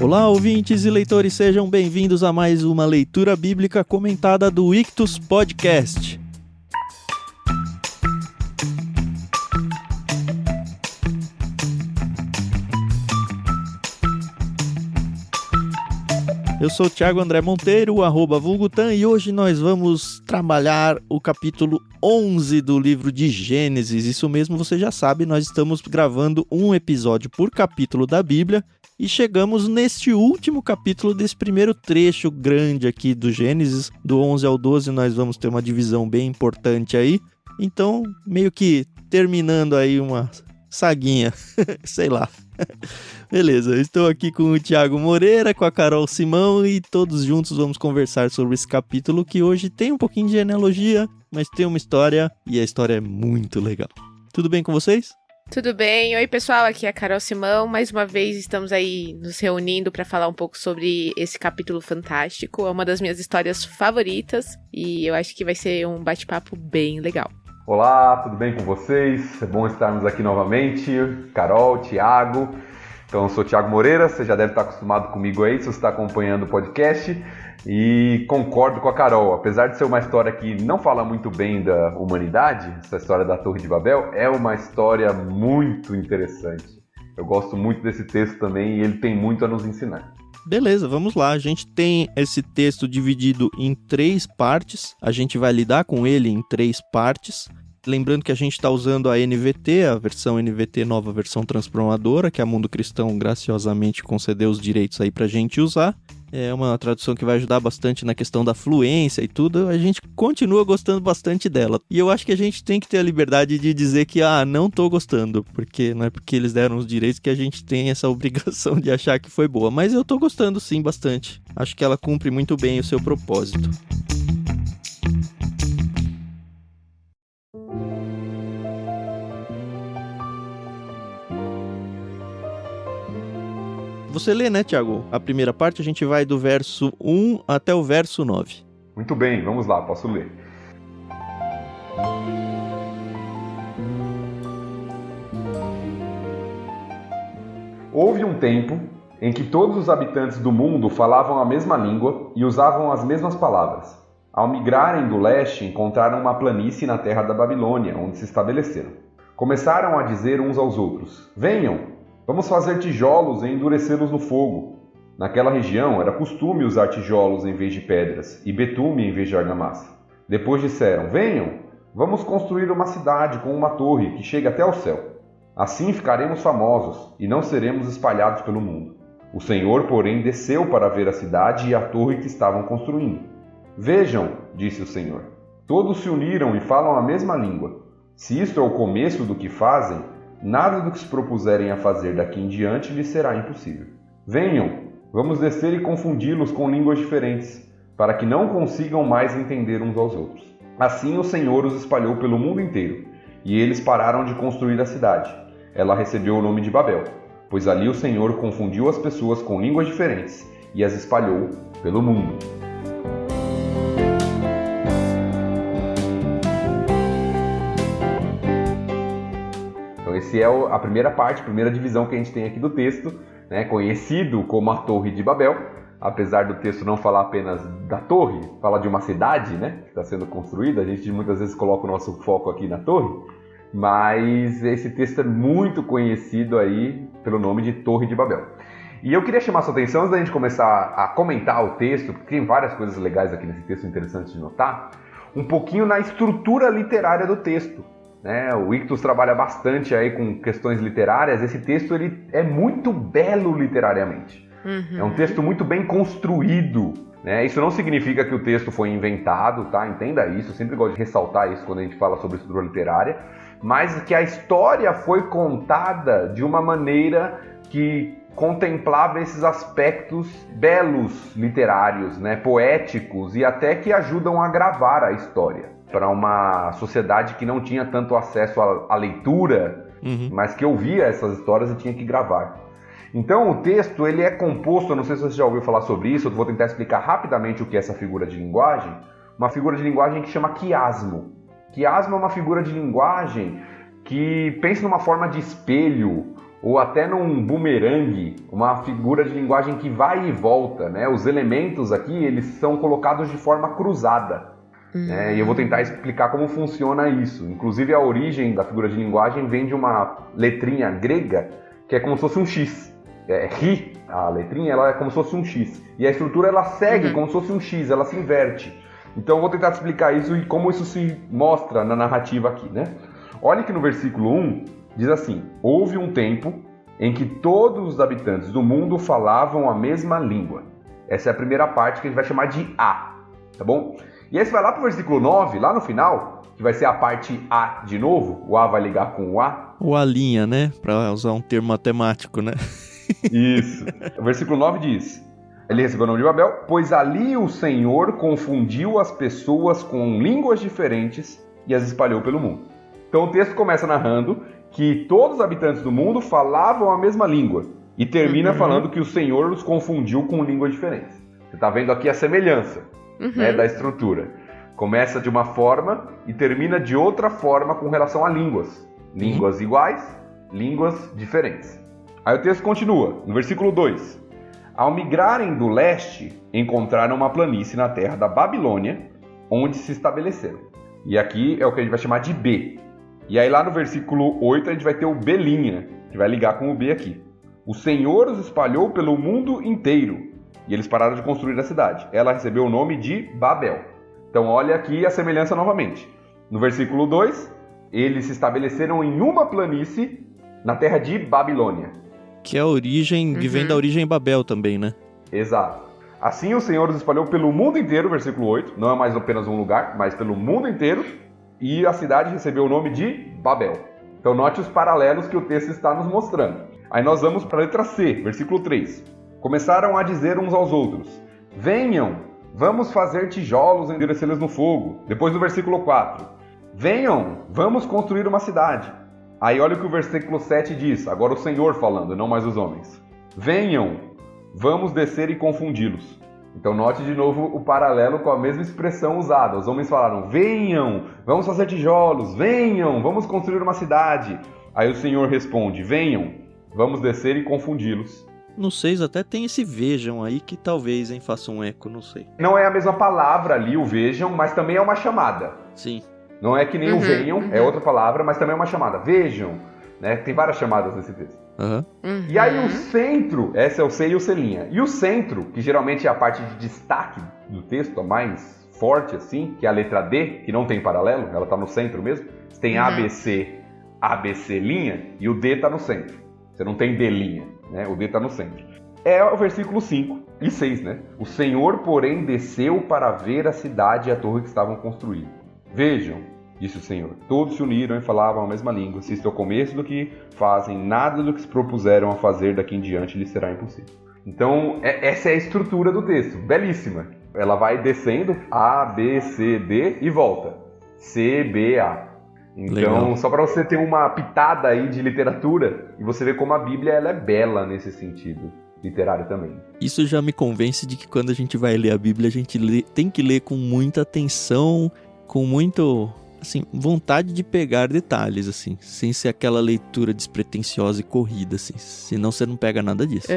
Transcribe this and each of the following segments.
Olá, ouvintes e leitores, sejam bem-vindos a mais uma leitura bíblica comentada do Ictus Podcast. Eu sou o Thiago André Monteiro, @vulgutan, e hoje nós vamos trabalhar o capítulo 11 do livro de Gênesis. Isso mesmo, você já sabe, nós estamos gravando um episódio por capítulo da Bíblia e chegamos neste último capítulo desse primeiro trecho grande aqui do Gênesis. Do 11 ao 12 nós vamos ter uma divisão bem importante aí. Então, meio que terminando aí uma saguinha, sei lá. Beleza, eu estou aqui com o Thiago Moreira, com a Carol Simão e todos juntos vamos conversar sobre esse capítulo que hoje tem um pouquinho de genealogia, mas tem uma história e a história é muito legal. Tudo bem com vocês? Tudo bem, oi pessoal, aqui é a Carol Simão, mais uma vez estamos aí nos reunindo para falar um pouco sobre esse capítulo fantástico, é uma das minhas histórias favoritas e eu acho que vai ser um bate-papo bem legal. Olá, tudo bem com vocês? É bom estarmos aqui novamente, Carol, Thiago. Então, eu sou o Thiago Moreira, você já deve estar acostumado comigo aí, se você está acompanhando o podcast. E concordo com a Carol, apesar de ser uma história que não fala muito bem da humanidade, essa história da Torre de Babel, é uma história muito interessante. Eu gosto muito desse texto também e ele tem muito a nos ensinar. Beleza, vamos lá. A gente tem esse texto dividido em 3 partes. A gente vai lidar com ele em 3 partes. Lembrando que a gente está usando a NVT, a versão NVT nova versão transformadora, que a Mundo Cristão graciosamente concedeu os direitos aí para a gente usar. É uma tradução que vai ajudar bastante na questão da fluência e tudo. A gente continua gostando bastante dela. E eu acho que a gente tem que ter a liberdade de dizer que, não tô gostando. Porque não é porque eles deram os direitos que a gente tem essa obrigação de achar que foi boa. Mas eu tô gostando sim bastante. Acho que ela cumpre muito bem o seu propósito. Você lê, né, Thiago? A primeira parte a gente vai do verso 1 até o verso 9. Muito bem, vamos lá, posso ler. Houve um tempo em que todos os habitantes do mundo falavam a mesma língua e usavam as mesmas palavras. Ao migrarem do leste, encontraram uma planície na terra da Babilônia, onde se estabeleceram. Começaram a dizer uns aos outros: "Venham! Vamos fazer tijolos e endurecê-los no fogo." Naquela região era costume usar tijolos em vez de pedras e betume em vez de argamassa. Depois disseram: "Venham, vamos construir uma cidade com uma torre que chegue até o céu. Assim ficaremos famosos e não seremos espalhados pelo mundo." O Senhor, porém, desceu para ver a cidade e a torre que estavam construindo. "Vejam", disse o Senhor, "todos se uniram e falam a mesma língua. Se isto é o começo do que fazem, nada do que se propuserem a fazer daqui em diante lhes será impossível. Venham, vamos descer e confundi-los com línguas diferentes, para que não consigam mais entender uns aos outros." Assim o Senhor os espalhou pelo mundo inteiro, e eles pararam de construir a cidade. Ela recebeu o nome de Babel, pois ali o Senhor confundiu as pessoas com línguas diferentes e as espalhou pelo mundo. Essa é a primeira parte, a primeira divisão que a gente tem aqui do texto, né, conhecido como a Torre de Babel. Apesar do texto não falar apenas da torre, fala de uma cidade, né, que está sendo construída. A gente muitas vezes coloca o nosso foco aqui na torre, mas esse texto é muito conhecido aí pelo nome de Torre de Babel. E eu queria chamar a sua atenção, antes da gente começar a comentar o texto, porque tem várias coisas legais aqui nesse texto interessantes de notar, um pouquinho na estrutura literária do texto. O Ictus trabalha bastante aí com questões literárias. Esse texto ele é muito belo literariamente. É um texto muito bem construído. Isso não significa que o texto foi inventado, tá? Entenda isso, eu sempre gosto de ressaltar isso quando a gente fala sobre estrutura literária, mas que a história foi contada de uma maneira que contemplava esses aspectos belos literários, poéticos e até que ajudam a gravar a história. Para uma sociedade que não tinha tanto acesso à leitura, mas que ouvia essas histórias e tinha que gravar. Então o texto ele é composto, eu não sei se você já ouviu falar sobre isso, eu vou tentar explicar rapidamente o que é essa figura de linguagem. Uma figura de linguagem que chama quiasmo. Quiasmo é uma figura de linguagem que pensa numa forma de espelho ou até num bumerangue, uma figura de linguagem que vai e volta, né? Os elementos aqui, eles são colocados de forma cruzada. Né? E eu vou tentar explicar como funciona isso. Inclusive, a origem da figura de linguagem vem de uma letrinha grega, que é como se fosse um X. Ri, a letrinha, ela é como se fosse um X. E a estrutura, ela segue como se fosse um X, ela se inverte. Então, eu vou tentar explicar isso e como isso se mostra na narrativa aqui, né? Olha que no versículo 1, diz assim: houve um tempo em que todos os habitantes do mundo falavam a mesma língua. Essa é a primeira parte que a gente vai chamar de A, tá bom? E aí você vai lá para o versículo 9, lá no final, que vai ser a parte A de novo, o A vai ligar com o A. O A linha, né? Para usar um termo matemático, né? Isso. O versículo 9 diz: ele recebeu o nome de Babel, pois ali o Senhor confundiu as pessoas com línguas diferentes e as espalhou pelo mundo. Então o texto começa narrando que todos os habitantes do mundo falavam a mesma língua e termina falando que o Senhor os confundiu com línguas diferentes. Você está vendo aqui a semelhança, né, da estrutura. Começa de uma forma e termina de outra forma com relação a línguas. Línguas iguais, línguas diferentes. Aí o texto continua, no versículo 2. Ao migrarem do leste, encontraram uma planície na terra da Babilônia, onde se estabeleceram. E aqui é o que a gente vai chamar de B. E aí lá no versículo 8 a gente vai ter o B', que vai ligar com o B aqui. O Senhor os espalhou pelo mundo inteiro, e eles pararam de construir a cidade. Ela recebeu o nome de Babel. Então olha aqui a semelhança novamente. No versículo 2, eles se estabeleceram em uma planície na terra de Babilônia. Que é a origem, que vem da origem Babel também, né? Exato. Assim o Senhor os espalhou pelo mundo inteiro, versículo 8. Não é mais apenas um lugar, mas pelo mundo inteiro. E a cidade recebeu o nome de Babel. Então note os paralelos que o texto está nos mostrando. Aí nós vamos para a letra C, versículo 3. Começaram a dizer uns aos outros: venham, vamos fazer tijolos e endurecê-los no fogo. Depois do versículo 4. Venham, vamos construir uma cidade. Aí olha o que o versículo 7 diz, agora o Senhor falando, não mais os homens. Venham, vamos descer e confundi-los. Então note de novo o paralelo com a mesma expressão usada. Os homens falaram: venham, vamos fazer tijolos, venham, vamos construir uma cidade. Aí o Senhor responde: venham, vamos descer e confundi-los. No 6 até tem esse vejam aí que talvez faça um eco, não sei. Não é a mesma palavra ali, o vejam, mas também é uma chamada. Sim. Não é que nem o venham, é outra palavra, mas também é uma chamada. Vejam, né? Tem várias chamadas nesse texto. E aí o centro, essa é o C e o C'. E o centro, que geralmente é a parte de destaque do texto, a mais forte assim, que é a letra D, que não tem paralelo, ela está no centro mesmo. Você tem ABC, ABC', e o D está no centro. Você não tem D', né? O D está no centro. É o versículo 5 e 6, né? O Senhor, porém, desceu para ver a cidade e a torre que estavam construindo. Vejam, disse o Senhor, todos se uniram e falavam a mesma língua. Se isto é o começo do que fazem, nada do que se propuseram a fazer daqui em diante lhes será impossível. Então, essa é a estrutura do texto, belíssima. Ela vai descendo, A, B, C, D e volta. C, B, A. Então, legal. Só para você ter uma pitada aí de literatura, e você ver como a Bíblia ela é bela nesse sentido literário também. Isso já me convence de que quando a gente vai ler a Bíblia, a gente tem que ler com muita atenção, com muito, assim, vontade de pegar detalhes, assim, sem ser aquela leitura despretensiosa e corrida, assim, senão você não pega nada disso.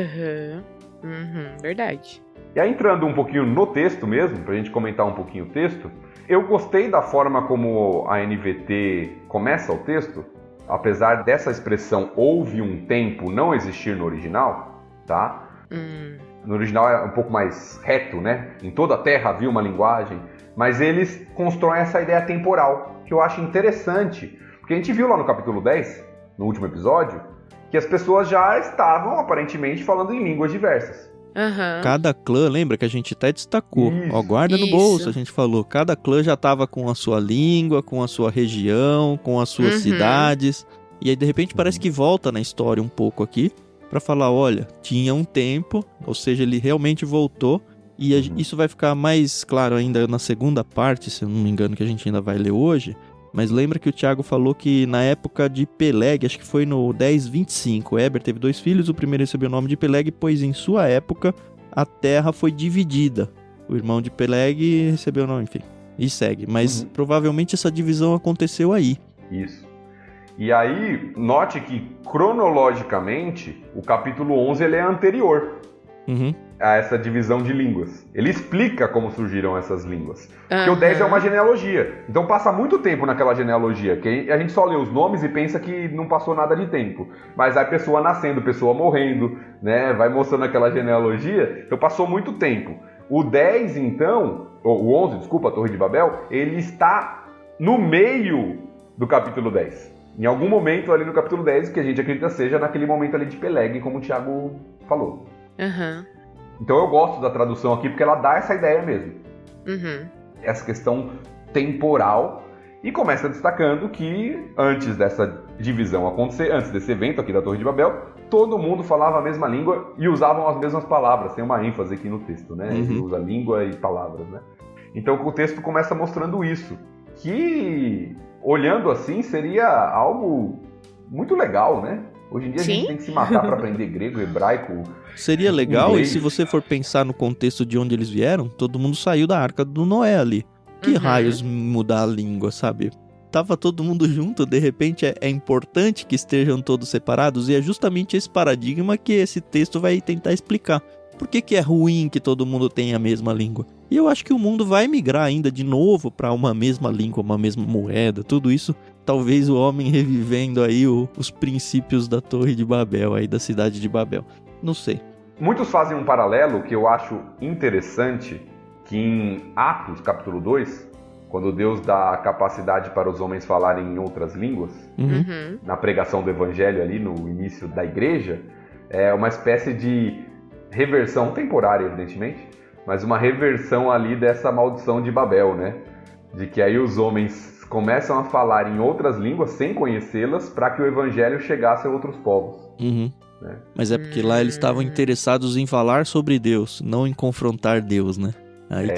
Verdade. E aí, entrando um pouquinho no texto mesmo, pra gente comentar um pouquinho o texto, eu gostei da forma como a NVT começa o texto, apesar dessa expressão houve um tempo não existir no original, tá? No original é um pouco mais reto, né? Em toda a terra havia uma linguagem, mas eles constroem essa ideia temporal, que eu acho interessante, porque a gente viu lá no capítulo 10, no último episódio, que as pessoas já estavam aparentemente falando em línguas diversas. Cada clã, lembra que a gente até destacou, ó, guarda no bolso, a gente falou, cada clã já estava com a sua língua, com a sua região, com as suas cidades, e aí de repente parece que volta na história um pouco aqui, para falar, olha, tinha um tempo, ou seja, ele realmente voltou, e isso vai ficar mais claro ainda na segunda parte, se eu não me engano, que a gente ainda vai ler hoje, mas lembra que o Tiago falou que na época de Peleg, acho que foi no 10:25, Eber teve 2 filhos, o primeiro recebeu o nome de Peleg, pois em sua época a terra foi dividida. O irmão de Peleg recebeu o nome, enfim, e segue. Mas provavelmente essa divisão aconteceu aí. Isso. E aí, note que, cronologicamente, o capítulo 11 ele é anterior a essa divisão de línguas. Ele explica como surgiram essas línguas. Porque o 10 é uma genealogia. Então passa muito tempo naquela genealogia, que a gente só lê os nomes e pensa que não passou nada de tempo. Mas aí pessoa nascendo, pessoa morrendo, né? Vai mostrando aquela genealogia. Então passou muito tempo. O 10, então, o 11, desculpa, a Torre de Babel, ele está no meio do capítulo 10. Em algum momento ali no capítulo 10, que a gente acredita seja naquele momento ali de Peleg, como o Thiago falou. Então eu gosto da tradução aqui porque ela dá essa ideia mesmo. Essa questão temporal. E começa destacando que antes dessa divisão acontecer, antes desse evento aqui da Torre de Babel, todo mundo falava a mesma língua e usavam as mesmas palavras. Tem uma ênfase aqui no texto, né? Ele usa língua e palavras, né? Então o texto começa mostrando isso. Que, olhando assim, seria algo muito legal, né? Hoje em dia a gente tem que se matar para aprender grego, hebraico. Seria legal, inglês. E se você for pensar no contexto de onde eles vieram, todo mundo saiu da Arca do Noé ali. Que raios mudar a língua, sabe? Tava todo mundo junto, de repente é importante que estejam todos separados, e é justamente esse paradigma que esse texto vai tentar explicar. Por que é ruim que todo mundo tenha a mesma língua? E eu acho que o mundo vai migrar ainda de novo para uma mesma língua, uma mesma moeda, tudo isso. Talvez o homem revivendo aí os princípios da Torre de Babel, aí da cidade de Babel. Não sei. Muitos fazem um paralelo que eu acho interessante, que em Atos, capítulo 2, quando Deus dá a capacidade para os homens falarem em outras línguas, na pregação do evangelho ali no início da igreja, é uma espécie de reversão temporária, evidentemente, mas uma reversão ali dessa maldição de Babel, né? De que aí os homens começam a falar em outras línguas sem conhecê-las para que o evangelho chegasse a outros povos. Né? Mas é porque lá eles estavam interessados em falar sobre Deus, não em confrontar Deus, né? Aí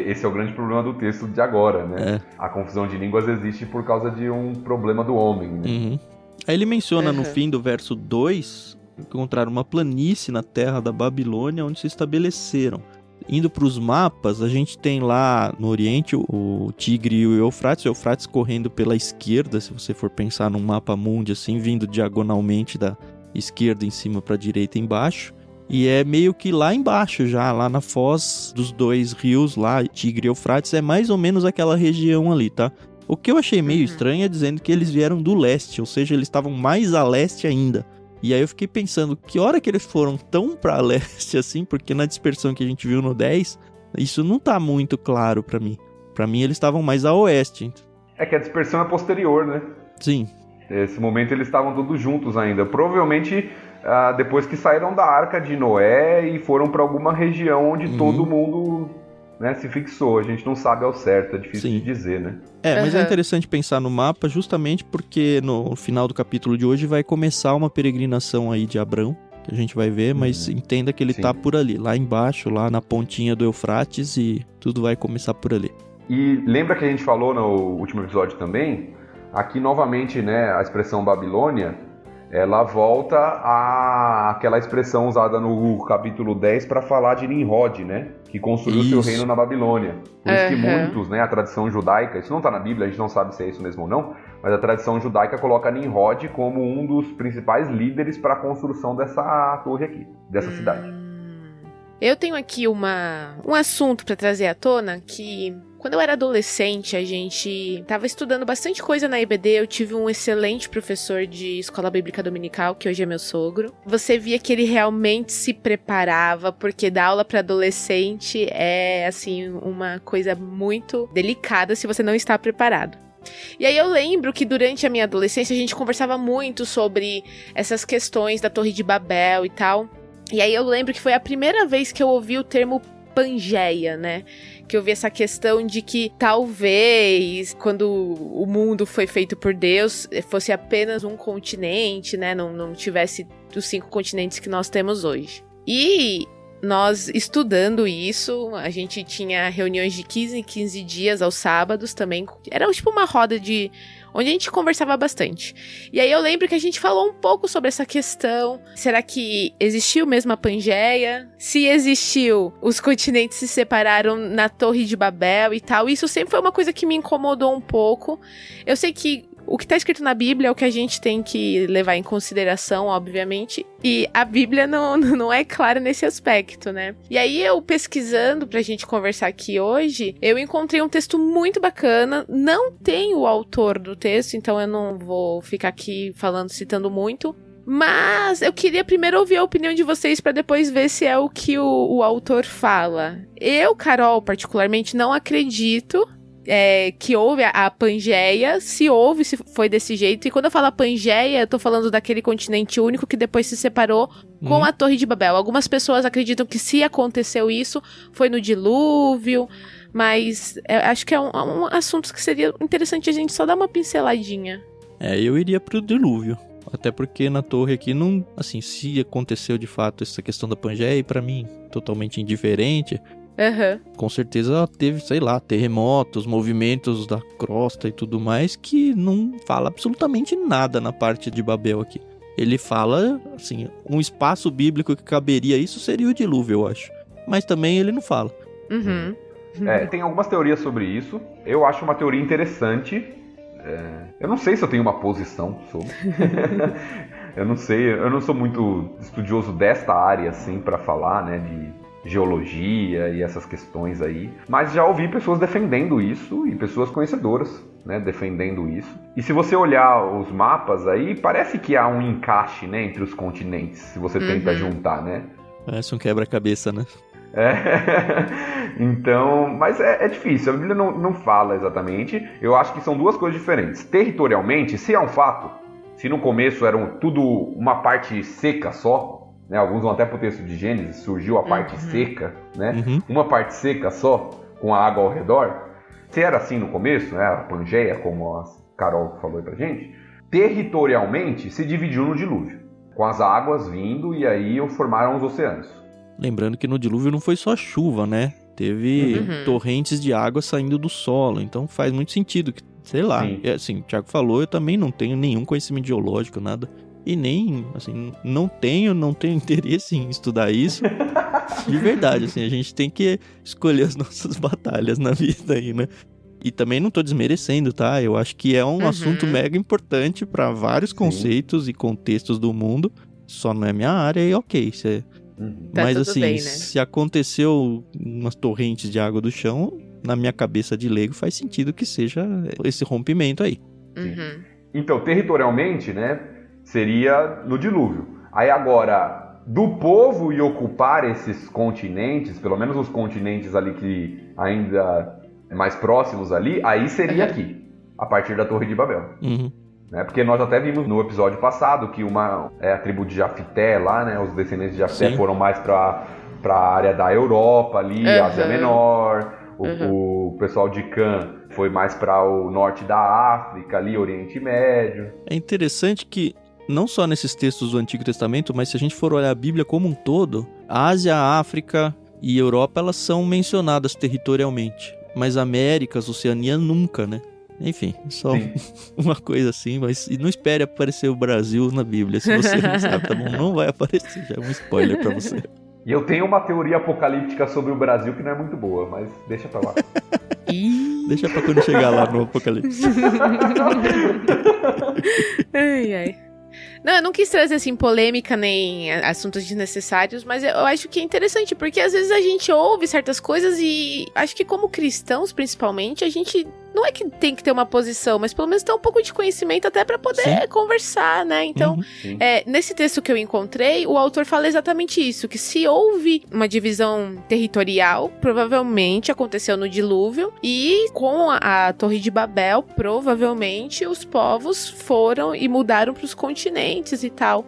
esse é o grande problema do texto de agora, né? A confusão de línguas existe por causa de um problema do homem, né? Aí ele menciona no fim do verso 2, encontraram uma planície na terra da Babilônia onde se estabeleceram. Indo para os mapas, a gente tem lá no Oriente o Tigre e o Eufrates correndo pela esquerda, se você for pensar num mapa mundi assim, vindo diagonalmente da esquerda em cima para a direita embaixo. E é meio que lá embaixo já, lá na foz dos dois rios, lá, Tigre e Eufrates, é mais ou menos aquela região ali, tá? O que eu achei meio estranho é dizendo que eles vieram do leste, ou seja, eles estavam mais a leste ainda. E aí eu fiquei pensando, que hora que eles foram tão pra leste assim, porque na dispersão que a gente viu no 10, isso não tá muito claro pra mim. Pra mim eles estavam mais a oeste. É que a dispersão é posterior, né? Sim. Nesse momento eles estavam todos juntos ainda. Provavelmente depois que saíram da Arca de Noé e foram pra alguma região onde todo mundo, né, se fixou. A gente não sabe ao certo, é difícil de dizer, né? Mas é interessante pensar no mapa justamente porque no final do capítulo de hoje vai começar uma peregrinação aí de Abrão, que a gente vai ver, mas entenda que ele tá por ali, lá embaixo, lá na pontinha do Eufrates, e tudo vai começar por ali. E lembra que a gente falou no último episódio também, aqui novamente, né, a expressão Babilônia, ela volta àquela expressão usada no capítulo 10 para falar de Nimrod, né? Que construiu seu reino na Babilônia. Por isso que muitos, né, a tradição judaica, isso não está na Bíblia, a gente não sabe se é isso mesmo ou não, mas a tradição judaica coloca Nimrod como um dos principais líderes para a construção dessa torre aqui, dessa cidade. Eu tenho aqui um assunto para trazer à tona que... Quando eu era adolescente, a gente tava estudando bastante coisa na EBD. Eu tive um excelente professor de escola bíblica dominical, que hoje é meu sogro. Você via que ele realmente se preparava, porque dar aula para adolescente é, assim, uma coisa muito delicada se você não está preparado. E aí eu lembro que durante a minha adolescência a gente conversava muito sobre essas questões da Torre de Babel e tal. E aí eu lembro que foi a primeira vez que eu ouvi o termo Pangeia, né? Que eu vi essa questão de que talvez, quando o mundo foi feito por Deus, fosse apenas um continente, né? Não tivesse os 5 continentes que nós temos hoje. E nós, estudando isso, a gente tinha reuniões de 15 em 15 dias aos sábados também. Era tipo uma roda de... onde a gente conversava bastante. E aí eu lembro que a gente falou um pouco sobre essa questão. Será que existiu mesmo a Pangeia? Se existiu, os continentes se separaram na Torre de Babel e tal. Isso sempre foi uma coisa que me incomodou um pouco. Eu sei que o que está escrito na Bíblia é o que a gente tem que levar em consideração, obviamente, e a Bíblia não é clara nesse aspecto, né? E aí eu pesquisando pra gente conversar aqui hoje, eu encontrei um texto muito bacana, não tem o autor do texto, então eu não vou ficar aqui citando muito, mas eu queria primeiro ouvir a opinião de vocês para depois ver se é o que o autor fala. Eu, Carol, particularmente, não acredito que houve a Pangeia, se foi desse jeito. E quando eu falo a Pangeia, eu tô falando daquele continente único que depois se separou com a Torre de Babel. Algumas pessoas acreditam que se aconteceu isso, foi no dilúvio, mas acho que é um assunto que seria interessante a gente só dar uma pinceladinha. Eu iria pro dilúvio. Até porque na torre aqui não... Assim, se aconteceu de fato essa questão da Pangeia, pra mim, totalmente indiferente. Com certeza teve, sei lá, terremotos, movimentos da crosta e tudo mais, que não fala absolutamente nada na parte de Babel aqui. Ele fala, assim, um espaço bíblico que caberia isso seria o dilúvio, eu acho. Mas também ele não fala. Tem algumas teorias sobre isso. Eu acho uma teoria interessante. Eu não sei se eu tenho uma posição sobre. Eu não sei, eu não sou muito estudioso desta área, assim, pra falar, né, de geologia e essas questões aí. Mas já ouvi pessoas defendendo isso e pessoas conhecedoras, né, defendendo isso. E se você olhar os mapas aí, parece que há um encaixe, né, entre os continentes, se você tenta juntar, né? Parece um quebra-cabeça, né? Então, mas é difícil, a Bíblia não fala exatamente. Eu acho que são duas coisas diferentes. Territorialmente, se é um fato, se no começo era tudo uma parte seca só, né, alguns vão até pro texto de Gênesis, surgiu a parte seca, né, uma parte seca só, com a água ao redor. Se era assim no começo, né, a Pangeia, como a Carol falou aí pra gente, territorialmente se dividiu no dilúvio, com as águas vindo e aí formaram os oceanos. Lembrando que no dilúvio não foi só chuva, né? Teve torrentes de água saindo do solo. Então faz muito sentido que, sei lá. Assim, o Thiago falou, eu também não tenho nenhum conhecimento geológico, nada. E nem, assim, não tenho interesse em estudar isso. De verdade, assim, a gente tem que escolher as nossas batalhas na vida aí, né? E também não tô desmerecendo, tá? Eu acho que é um assunto mega importante para vários conceitos e contextos do mundo. Só não é minha área e ok, você... Mas assim, bem, né? Se aconteceu umas torrentes de água do chão, na minha cabeça de leigo faz sentido que seja esse rompimento aí. Então, territorialmente, né, seria no dilúvio. Aí agora, do povo e ocupar esses continentes, pelo menos os continentes ali que ainda mais próximos ali, aí seria aqui, a partir da Torre de Babel. Né? Porque nós até vimos no episódio passado que a tribo de Jafité lá, né, os descendentes de Jafité foram mais para a área da Europa ali, Ásia Menor, o pessoal de Cã foi mais para o norte da África ali, Oriente Médio. É interessante que não só nesses textos do Antigo Testamento, mas se a gente for olhar a Bíblia como um todo, a Ásia, a África e a Europa, elas são mencionadas territorialmente, mas Américas, Oceania nunca, né? Enfim, só uma coisa assim, mas não espere aparecer o Brasil na Bíblia, se você não sabe, tá bom? Não vai aparecer, já é um spoiler pra você. E eu tenho uma teoria apocalíptica sobre o Brasil que não é muito boa, mas deixa pra lá. Deixa pra quando chegar lá no Apocalipse. Ai. Não, eu não quis trazer, assim, polêmica nem assuntos desnecessários, mas eu acho que é interessante, porque às vezes a gente ouve certas coisas e acho que como cristãos, principalmente, a gente não é que tem que ter uma posição, mas pelo menos ter um pouco de conhecimento até pra poder conversar, né? Então, nesse texto que eu encontrei, o autor fala exatamente isso, que se houve uma divisão territorial, provavelmente aconteceu no dilúvio, e com a Torre de Babel, provavelmente os povos foram e mudaram pros continentes e tal.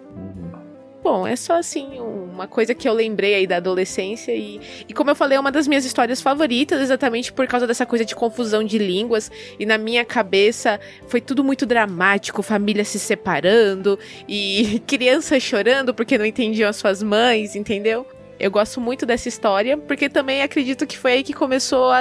Bom, é só assim, uma coisa que eu lembrei aí da adolescência e como eu falei, é uma das minhas histórias favoritas, exatamente por causa dessa coisa de confusão de línguas, e na minha cabeça foi tudo muito dramático, família se separando e crianças chorando porque não entendiam as suas mães, entendeu? Eu gosto muito dessa história, porque também acredito que foi aí que começou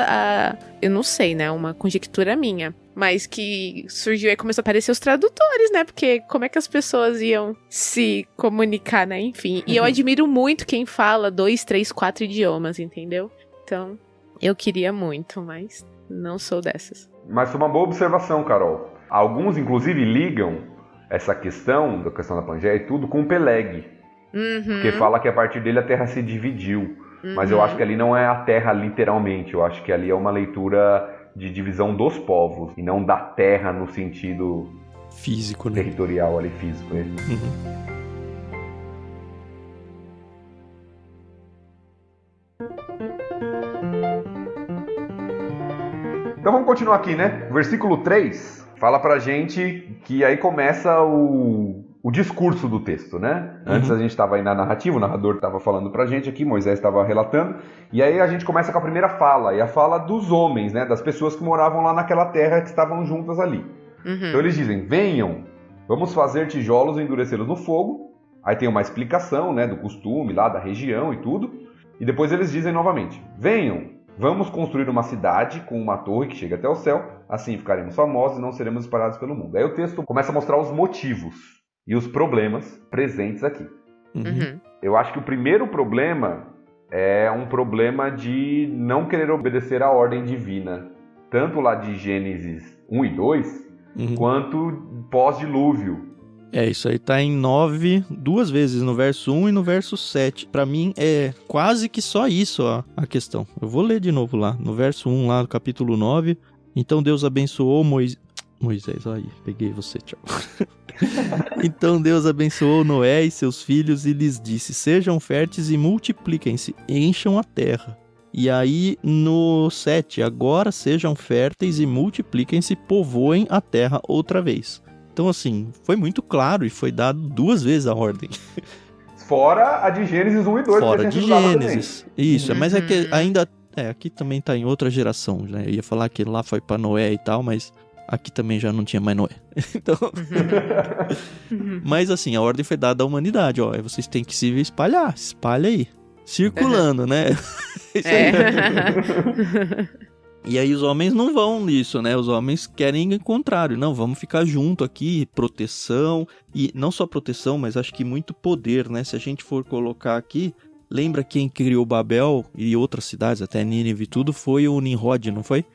eu não sei, né, uma conjectura minha, mas que surgiu aí, começou a aparecer os tradutores, né, porque como é que as pessoas iam se comunicar, né, enfim. E eu admiro muito quem fala 2, 3, 4 idiomas, entendeu? Então, eu queria muito, mas não sou dessas. Mas foi uma boa observação, Carol. Alguns, inclusive, ligam essa questão, da questão da Pangeia e tudo, com o Peleg. Porque fala que a partir dele a Terra se dividiu. Mas eu acho que ali não é a Terra literalmente. Eu acho que ali é uma leitura de divisão dos povos. E não da Terra no sentido físico, né? Territorial ali, físico. Então vamos continuar aqui, né? Versículo 3 fala pra gente que aí começa o discurso do texto, né? Antes a gente estava aí na narrativa, o narrador estava falando pra gente aqui, Moisés estava relatando, e aí a gente começa com a primeira fala, e a fala dos homens, né? Das pessoas que moravam lá naquela terra, que estavam juntas ali. Então eles dizem, venham, vamos fazer tijolos e endurecê-los no fogo. Aí tem uma explicação, né? Do costume lá, da região e tudo. E depois eles dizem novamente, venham, vamos construir uma cidade com uma torre que chega até o céu, assim ficaremos famosos e não seremos espalhados pelo mundo. Aí o texto começa a mostrar os motivos e os problemas presentes aqui. Eu acho que o primeiro problema é um problema de não querer obedecer à ordem divina, tanto lá de Gênesis 1 e 2, quanto pós-dilúvio. Isso aí tá em 9, 2 vezes, no verso 1 e no verso 7. Pra mim é quase que só isso a questão. Eu vou ler de novo lá, no verso 1 lá, no capítulo 9. Então Deus abençoou Moisés, aí, peguei você, tchau. Então Deus abençoou Noé e seus filhos e lhes disse, sejam férteis e multipliquem-se, encham a terra. E aí no 7, agora sejam férteis e multipliquem-se, povoem a terra outra vez. Então, assim, foi muito claro e foi dado 2 vezes a ordem. Fora a de Gênesis 1 e 2. Fora de Gênesis. Isso, mas é que ainda... aqui também tá em outra geração, né? Eu ia falar que lá foi pra Noé e tal, mas aqui também já não tinha mais Noé. Então... Mas, assim, a ordem foi dada à humanidade, ó. Vocês têm que se espalhar, espalha aí. Circulando, né? Isso aí. E aí os homens não vão nisso, né? Os homens querem o contrário. Não, vamos ficar junto aqui, proteção. E não só proteção, mas acho que muito poder, né? Se a gente for colocar aqui, lembra quem criou Babel e outras cidades, até Nínive e tudo, foi o Nimrod, não foi?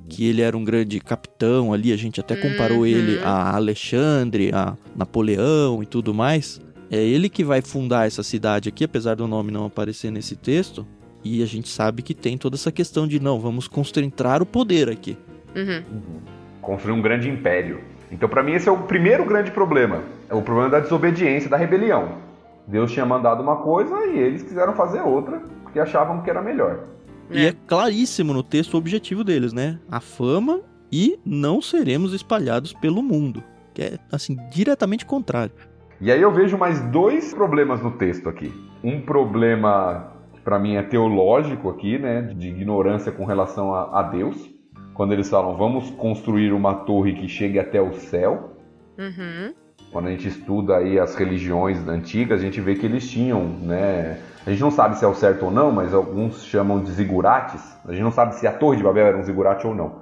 Que ele era um grande capitão ali, a gente até comparou ele a Alexandre, a Napoleão e tudo mais. É ele que vai fundar essa cidade aqui, apesar do nome não aparecer nesse texto. E a gente sabe que tem toda essa questão de, não, vamos concentrar o poder aqui. Construir um grande império. Então, pra mim, esse é o primeiro grande problema. É o problema da desobediência, da rebelião. Deus tinha mandado uma coisa e eles quiseram fazer outra, porque achavam que era melhor. E é claríssimo no texto o objetivo deles, né? A fama e não seremos espalhados pelo mundo. Que é, assim, diretamente contrário. E aí eu vejo mais 2 problemas no texto aqui. Um problema... Para mim é teológico aqui, né, de ignorância com relação a Deus, quando eles falam, vamos construir uma torre que chegue até o céu. Quando a gente estuda aí as religiões antigas, a gente vê que eles tinham, né, a gente não sabe se é o certo ou não, mas alguns chamam de zigurates, a gente não sabe se a Torre de Babel era um zigurate ou não,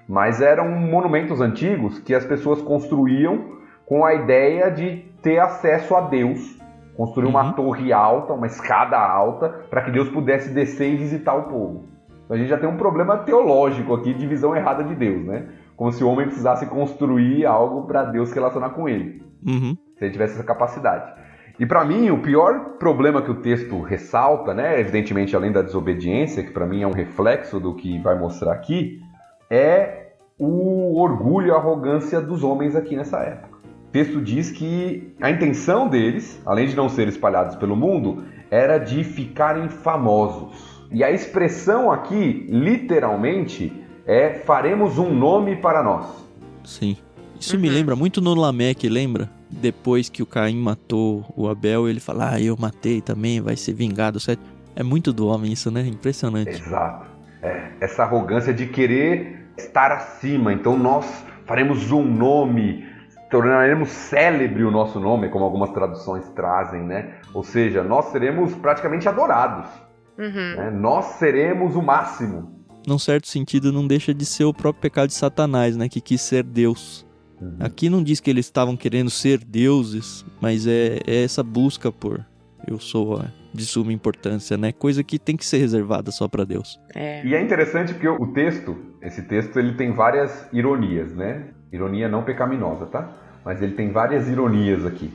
mas eram monumentos antigos que as pessoas construíam com a ideia de ter acesso a Deus. Construir uma torre alta, uma escada alta, para que Deus pudesse descer e visitar o povo. Então a gente já tem um problema teológico aqui de visão errada de Deus, né? Como se o homem precisasse construir algo para Deus se relacionar com ele. Se ele tivesse essa capacidade. E para mim, o pior problema que o texto ressalta, né? Evidentemente, além da desobediência, que para mim é um reflexo do que vai mostrar aqui, é o orgulho e a arrogância dos homens aqui nessa época. O texto diz que a intenção deles, além de não ser espalhados pelo mundo, era de ficarem famosos. E a expressão aqui, literalmente, é faremos um nome para nós. Sim. Isso me lembra muito no Lameque, lembra? Depois que o Caim matou o Abel, ele fala, eu matei também, vai ser vingado, certo? É muito do homem isso, né? Impressionante. Exato. Essa arrogância de querer estar acima. Então nós faremos um nome... tornaremos célebre o nosso nome, como algumas traduções trazem, né? Ou seja, nós seremos praticamente adorados. Né? Nós seremos o máximo. Num certo sentido, não deixa de ser o próprio pecado de Satanás, né? Que quis ser Deus. Aqui não diz que eles estavam querendo ser deuses, mas é essa busca por eu sou de suma importância, né? Coisa que tem que ser reservada só para Deus. E é interessante porque esse texto, ele tem várias ironias, né? Ironia não pecaminosa, tá? Mas ele tem várias ironias aqui.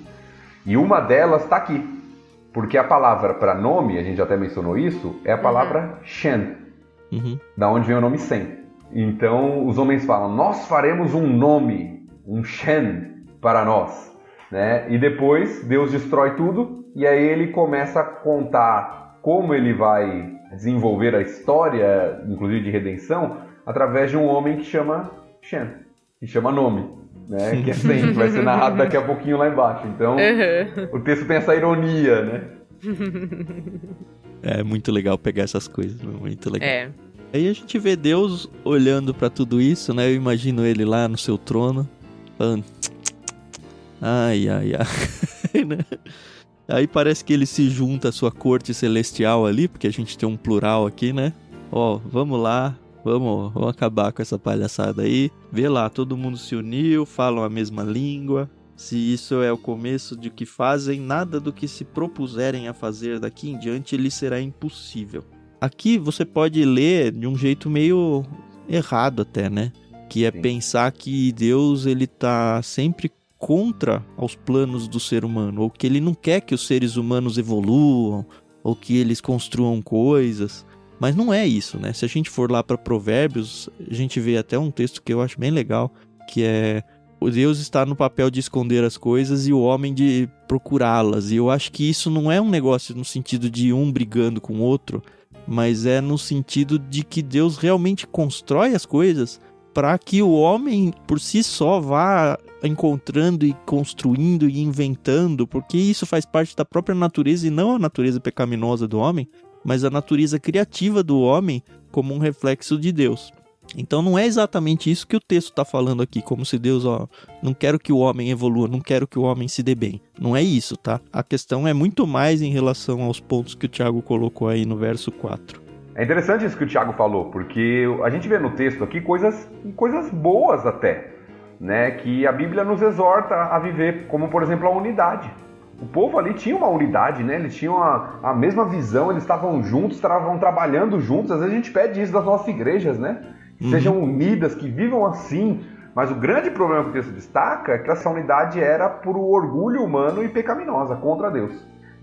E uma delas está aqui. Porque a palavra para nome, a gente até mencionou isso, é a palavra Shem. Da onde vem o nome Sem. Então, os homens falam, nós faremos um nome, um Shem para nós. Né? E depois, Deus destrói tudo, e aí ele começa a contar como ele vai desenvolver a história, inclusive de redenção, através de um homem que chama Shem, que chama nome. Né? Que é Sem, que vai ser narrado daqui a pouquinho lá embaixo. Então, o texto tem essa ironia, né? É muito legal pegar essas coisas, muito legal. Aí a gente vê Deus olhando pra tudo isso, né? Eu imagino ele lá no seu trono, falando... Ai. Né? Aí parece que ele se junta à sua corte celestial ali, porque a gente tem um plural aqui, né? Ó, vamos lá, vamos acabar com essa palhaçada aí. Vê lá, todo mundo se uniu, falam a mesma língua. Se isso é o começo de que fazem, nada do que se propuserem a fazer daqui em diante lhe será impossível. Aqui você pode ler de um jeito meio errado até, né? Que é pensar que Deus, ele tá sempre contra aos planos do ser humano, ou que ele não quer que os seres humanos evoluam, ou que eles construam coisas. Mas não é isso, né? Se a gente for lá para Provérbios, a gente vê até um texto que eu acho bem legal, que é... O Deus está no papel de esconder as coisas e o homem de procurá-las. E eu acho que isso não é um negócio no sentido de um brigando com o outro, mas é no sentido de que Deus realmente constrói as coisas para que o homem por si só vá encontrando e construindo e inventando, porque isso faz parte da própria natureza e não a natureza pecaminosa do homem, mas a natureza criativa do homem como um reflexo de Deus. Então não é exatamente isso que o texto está falando aqui, como se Deus, não quero que o homem evolua, não quero que o homem se dê bem. Não é isso, tá? A questão é muito mais em relação aos pontos que o Tiago colocou aí no verso 4. É interessante isso que o Tiago falou, porque a gente vê no texto aqui coisas boas até, né? Que a Bíblia nos exorta a viver, como por exemplo a unidade. O povo ali tinha uma unidade, né? Eles tinham a mesma visão, eles estavam juntos, estavam trabalhando juntos. Às vezes a gente pede isso das nossas igrejas, né? Que sejam unidas, que vivam assim. Mas o grande problema que o texto destaca é que essa unidade era por orgulho humano e pecaminosa contra Deus.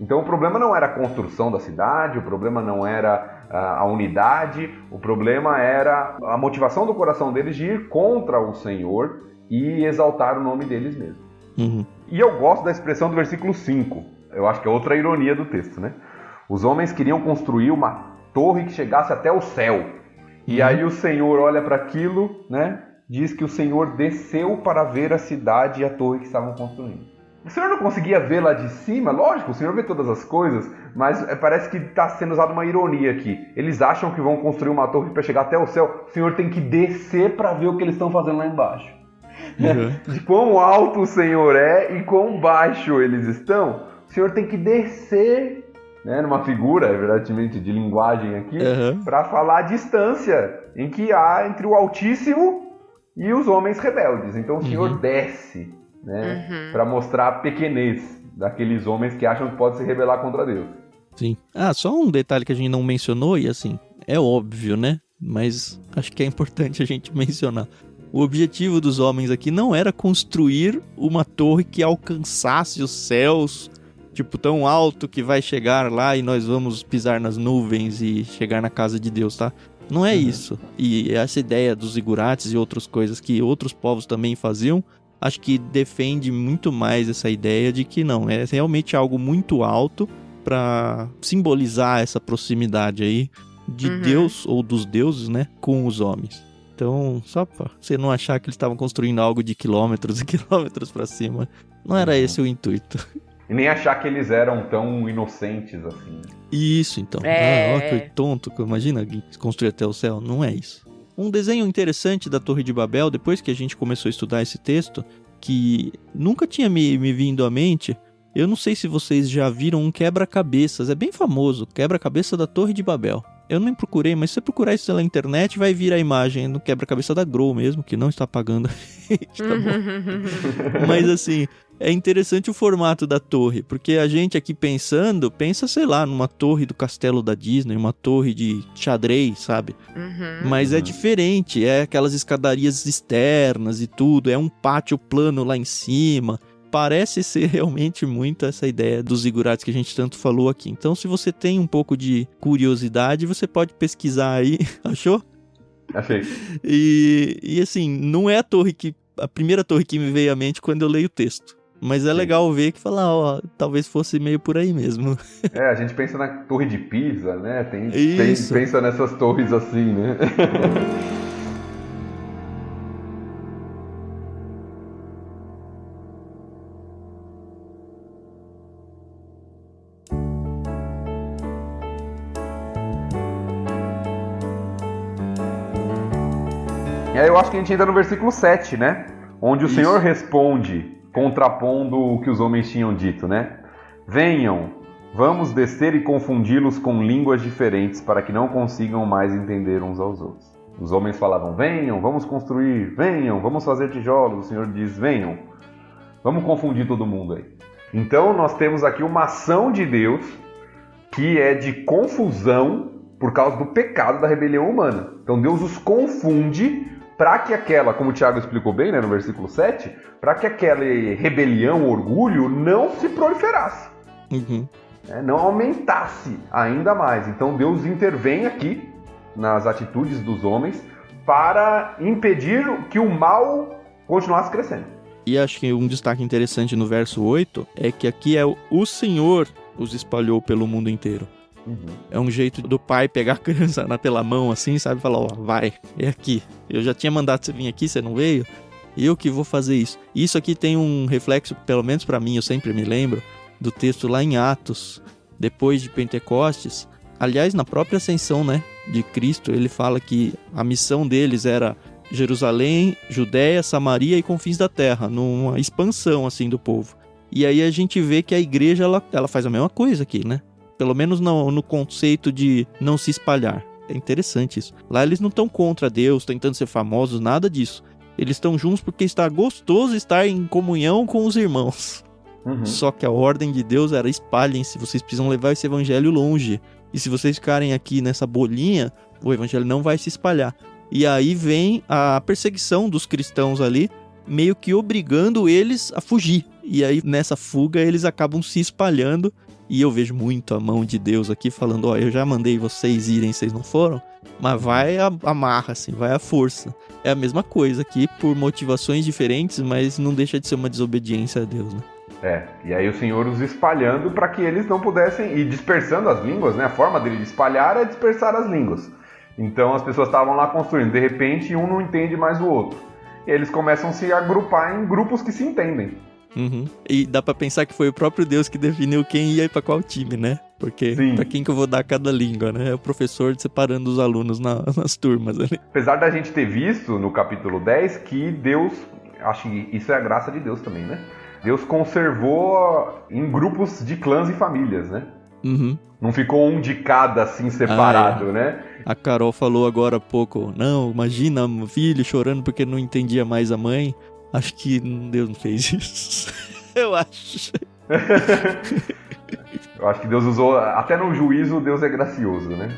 Então o problema não era a construção da cidade, o problema não era a unidade, o problema era a motivação do coração deles de ir contra o Senhor e exaltar o nome deles mesmos. E eu gosto da expressão do versículo 5. Eu acho que é outra ironia do texto, né? Os homens queriam construir uma torre que chegasse até o céu. E aí o Senhor olha para aquilo, né? Diz que o Senhor desceu para ver a cidade e a torre que estavam construindo. O Senhor não conseguia ver lá de cima? Lógico, o Senhor vê todas as coisas, mas parece que está sendo usada uma ironia aqui. Eles acham que vão construir uma torre para chegar até o céu. O Senhor tem que descer para ver o que eles estão fazendo lá embaixo. De quão alto o Senhor é e quão baixo eles estão, o Senhor tem que descer, né, numa figura, evidentemente, de linguagem aqui, para falar a distância em que há entre o Altíssimo e os homens rebeldes. Então o Senhor desce, né, para mostrar a pequenez daqueles homens que acham que podem se rebelar contra Deus. Sim. Só um detalhe que a gente não mencionou, e assim, é óbvio, né? Mas acho que é importante a gente mencionar. O objetivo dos homens aqui não era construir uma torre que alcançasse os céus, tipo, tão alto que vai chegar lá e nós vamos pisar nas nuvens e chegar na casa de Deus, tá? Não é isso. E essa ideia dos zigurates e outras coisas que outros povos também faziam, acho que defende muito mais essa ideia de que não, é realmente algo muito alto para simbolizar essa proximidade aí de Deus ou dos deuses, né, com os homens. Então, só pra você não achar que eles estavam construindo algo de quilômetros e quilômetros pra cima. Não era esse o intuito. E nem achar que eles eram tão inocentes assim. Isso, então. Olha que tonto. Imagina construir até o céu. Não é isso. Um desenho interessante da Torre de Babel, depois que a gente começou a estudar esse texto, que nunca tinha me vindo à mente. Eu não sei se vocês já viram um quebra-cabeças. É bem famoso. Quebra-cabeça da Torre de Babel. Eu nem procurei, mas se você procurar isso na internet, vai vir a imagem do quebra-cabeça da Grow mesmo, que não está pagando. Tá bom. Mas assim, É interessante o formato da torre, porque a gente aqui pensa, sei lá, numa torre do castelo da Disney, uma torre de xadrez, sabe? Mas é diferente, é aquelas escadarias externas e tudo, é um pátio plano lá em cima. Parece ser realmente muito essa ideia dos zigurates que a gente tanto falou aqui. Então, se você tem um pouco de curiosidade, você pode pesquisar aí. Achou? Achei. E assim, não é a primeira torre que me veio à mente quando eu leio o texto. Mas é legal ver que fala, talvez fosse meio por aí mesmo. A gente pensa na Torre de Pisa, né? Isso. Pensa nessas torres assim, né? E aí eu acho que a gente entra no versículo 7, né? Onde o Senhor responde, contrapondo o que os homens tinham dito, né? Venham, vamos descer e confundi-los com línguas diferentes para que não consigam mais entender uns aos outros. Os homens falavam, venham, vamos construir, venham, vamos fazer tijolos. O Senhor diz, venham, vamos confundir todo mundo aí. Então nós temos aqui uma ação de Deus que é de confusão por causa do pecado da rebelião humana. Então Deus os confunde para que aquela, como o Tiago explicou bem, né, no versículo 7, para que aquela rebelião, orgulho, não se proliferasse, não aumentasse ainda mais. Então Deus intervém aqui nas atitudes dos homens para impedir que o mal continuasse crescendo. E acho que um destaque interessante no verso 8 é que aqui é o Senhor os espalhou pelo mundo inteiro. É um jeito do pai pegar a criança pela mão assim, sabe? Falar, vai, é aqui. Eu já tinha mandado você vir aqui, você não veio? Eu que vou fazer isso. Isso aqui tem um reflexo, pelo menos pra mim, eu sempre me lembro, do texto lá em Atos, depois de Pentecostes. Aliás, na própria ascensão, né, de Cristo, ele fala que a missão deles era Jerusalém, Judéia, Samaria e confins da terra, numa expansão assim do povo. E aí a gente vê que a igreja, ela faz a mesma coisa aqui, né? Pelo menos no conceito de não se espalhar. É interessante isso. Lá eles não estão contra Deus, tentando ser famosos, nada disso. Eles estão juntos porque está gostoso estar em comunhão com os irmãos. Só que a ordem de Deus era espalhem-se, vocês precisam levar esse evangelho longe. E se vocês ficarem aqui nessa bolinha, o evangelho não vai se espalhar. E aí vem a perseguição dos cristãos ali, meio que obrigando eles a fugir. E aí nessa fuga eles acabam se espalhando. E eu vejo muito a mão de Deus aqui falando, eu já mandei vocês irem, vocês não foram, mas vai a marra, assim, vai a força. É a mesma coisa aqui, por motivações diferentes, mas não deixa de ser uma desobediência a Deus, né? E aí o Senhor os espalhando para que eles não pudessem, e dispersando as línguas, né? A forma dele de espalhar é dispersar as línguas. Então as pessoas estavam lá construindo, de repente um não entende mais o outro. E eles começam a se agrupar em grupos que se entendem. E dá pra pensar que foi o próprio Deus que definiu quem ia pra qual time, né? Porque pra quem que eu vou dar cada língua, né? É o professor separando os alunos nas turmas ali. Apesar da gente ter visto no capítulo 10 que Deus, acho que isso é a graça de Deus também, né? Deus conservou em grupos de clãs e famílias, né? Não ficou um de cada assim separado, né? A Carol falou agora há pouco, não, imagina o filho chorando porque não entendia mais a mãe. Acho que Deus não fez isso. Eu acho. Eu acho que Deus usou... Até no juízo, Deus é gracioso, né?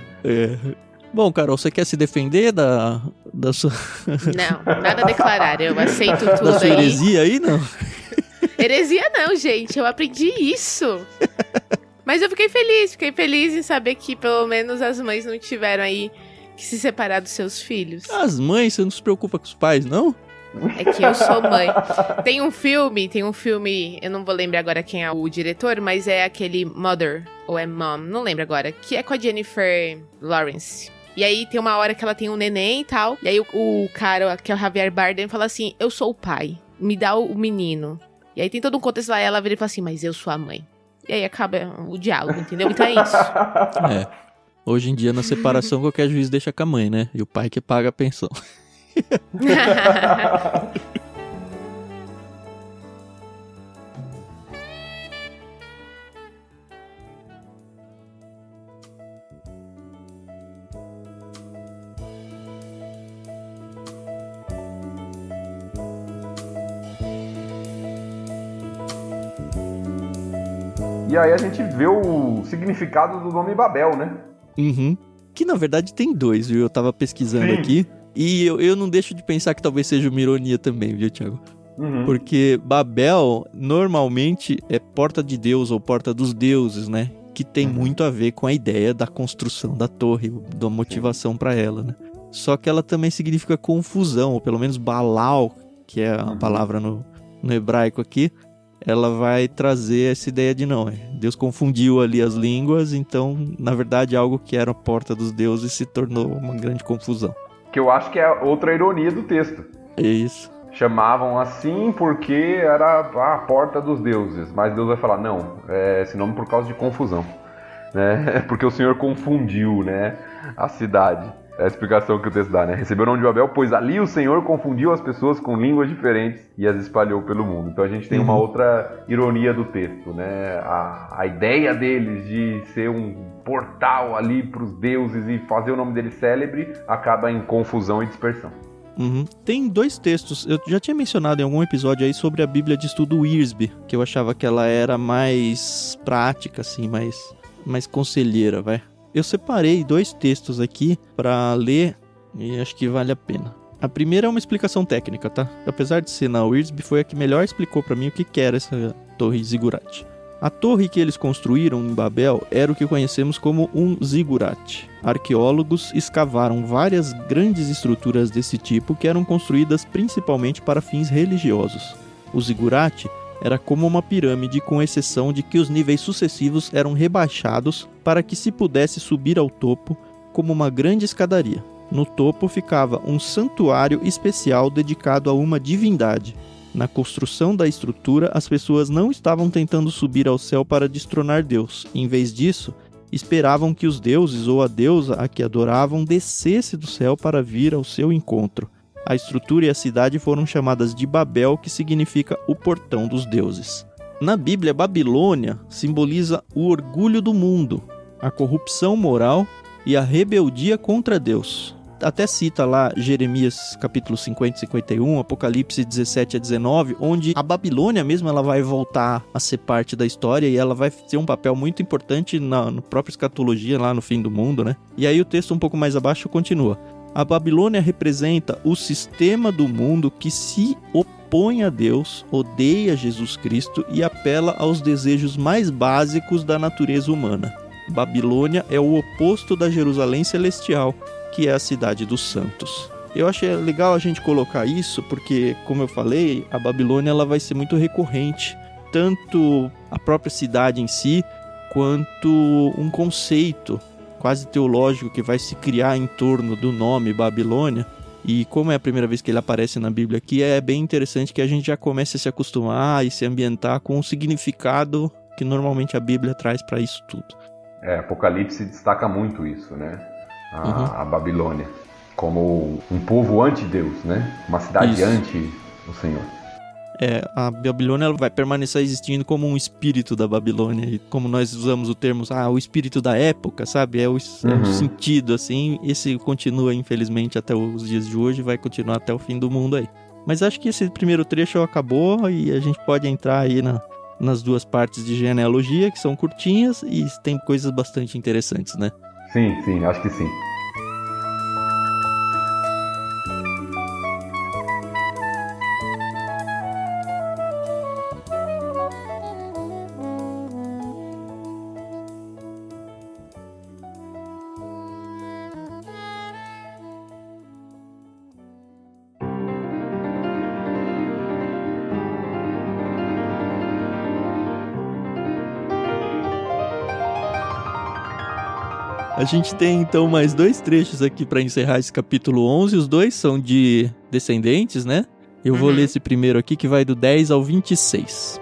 Bom, Carol, você quer se defender da sua... Não, nada a declarar. Eu aceito tudo da sua heresia aí, não? Heresia não, gente. Eu aprendi isso. Mas eu fiquei feliz em saber que pelo menos as mães não tiveram aí que se separar dos seus filhos. As mães, você não se preocupa com os pais, não? É que eu sou mãe. Tem um filme, eu não vou lembrar agora quem é o diretor, mas é aquele Mother, ou é Mom, não lembro agora, que é com a Jennifer Lawrence. E aí tem uma hora que ela tem um neném e tal, e aí o cara, que é o Javier Bardem, fala assim, eu sou o pai, me dá o menino. E aí tem todo um contexto lá, ela vira e fala assim, mas eu sou a mãe. E aí acaba o diálogo, entendeu? Então é isso. Hoje em dia, na separação, qualquer juiz deixa com a mãe, né? E o pai que paga a pensão. E aí a gente vê o significado do nome Babel, né? Uhum. Que na verdade tem dois, viu? Eu tava pesquisando aqui. E eu não deixo de pensar que talvez seja uma ironia também, viu, Thiago? Uhum. Porque Babel normalmente é porta de Deus ou porta dos deuses, né? Que tem muito a ver com a ideia da construção da torre, da motivação para ela, né? Só que ela também significa confusão, ou pelo menos Balal, que é a palavra no hebraico aqui, ela vai trazer essa ideia de não, Deus confundiu ali as línguas, então, na verdade, algo que era a porta dos deuses se tornou uma grande confusão. Que eu acho que é outra ironia do texto. É isso. Chamavam assim porque era a porta dos deuses, mas Deus vai falar, não, esse nome por causa de confusão, né? Porque o Senhor confundiu, né, a cidade. É a explicação que o texto dá, né? Recebeu o nome de Babel, pois ali o Senhor confundiu as pessoas com línguas diferentes e as espalhou pelo mundo. Então a gente tem uma outra ironia do texto, né? A ideia deles de ser um portal ali para os deuses e fazer o nome deles célebre acaba em confusão e dispersão. Uhum. Tem dois textos, eu já tinha mencionado em algum episódio aí sobre a Bíblia de Estudo Wiersbe, que eu achava que ela era mais prática, assim, mais conselheira, vai. Eu separei dois textos aqui pra ler e acho que vale a pena. A primeira é uma explicação técnica, tá? Apesar de ser na Wiersbe, foi a que melhor explicou pra mim o que era essa torre zigurate. A torre que eles construíram em Babel era o que conhecemos como um zigurate. Arqueólogos escavaram várias grandes estruturas desse tipo que eram construídas principalmente para fins religiosos. O zigurate era como uma pirâmide, com exceção de que os níveis sucessivos eram rebaixados para que se pudesse subir ao topo como uma grande escadaria. No topo ficava um santuário especial dedicado a uma divindade. Na construção da estrutura, as pessoas não estavam tentando subir ao céu para destronar Deus. Em vez disso, esperavam que os deuses ou a deusa a que adoravam descesse do céu para vir ao seu encontro. A estrutura e a cidade foram chamadas de Babel, que significa o portão dos deuses. Na Bíblia, Babilônia simboliza o orgulho do mundo, a corrupção moral e a rebeldia contra Deus. Até cita lá Jeremias capítulo 50 e 51, Apocalipse 17 a 19, onde a Babilônia mesmo ela vai voltar a ser parte da história e ela vai ter um papel muito importante na própria escatologia, lá no fim do mundo, né? E aí o texto um pouco mais abaixo continua. A Babilônia representa o sistema do mundo que se opõe a Deus, odeia Jesus Cristo e apela aos desejos mais básicos da natureza humana. Babilônia é o oposto da Jerusalém Celestial, que é a cidade dos santos. Eu achei legal a gente colocar isso porque, como eu falei, a Babilônia ela vai ser muito recorrente. Tanto a própria cidade em si, quanto um conceito quase teológico que vai se criar em torno do nome Babilônia. E como é a primeira vez que ele aparece na Bíblia aqui, é bem interessante que a gente já comece a se acostumar e se ambientar com o significado que normalmente a Bíblia traz para isso tudo. Apocalipse destaca muito isso, né? A Babilônia, como um povo anti-Deus, né? Uma cidade anti o Senhor. A Babilônia ela vai permanecer existindo como um espírito da Babilônia. E como nós usamos o termo, o espírito da época, sabe? É o sentido, assim. Esse continua, infelizmente, até os dias de hoje. Vai continuar até o fim do mundo aí. Mas acho que esse primeiro trecho acabou e a gente pode entrar aí nas duas partes de genealogia, que são curtinhas e tem coisas bastante interessantes, né? Sim, acho que sim. A gente tem então mais dois trechos aqui para encerrar esse capítulo 11. Os dois são de descendentes, né? Eu vou ler esse primeiro aqui que vai do 10 ao 26.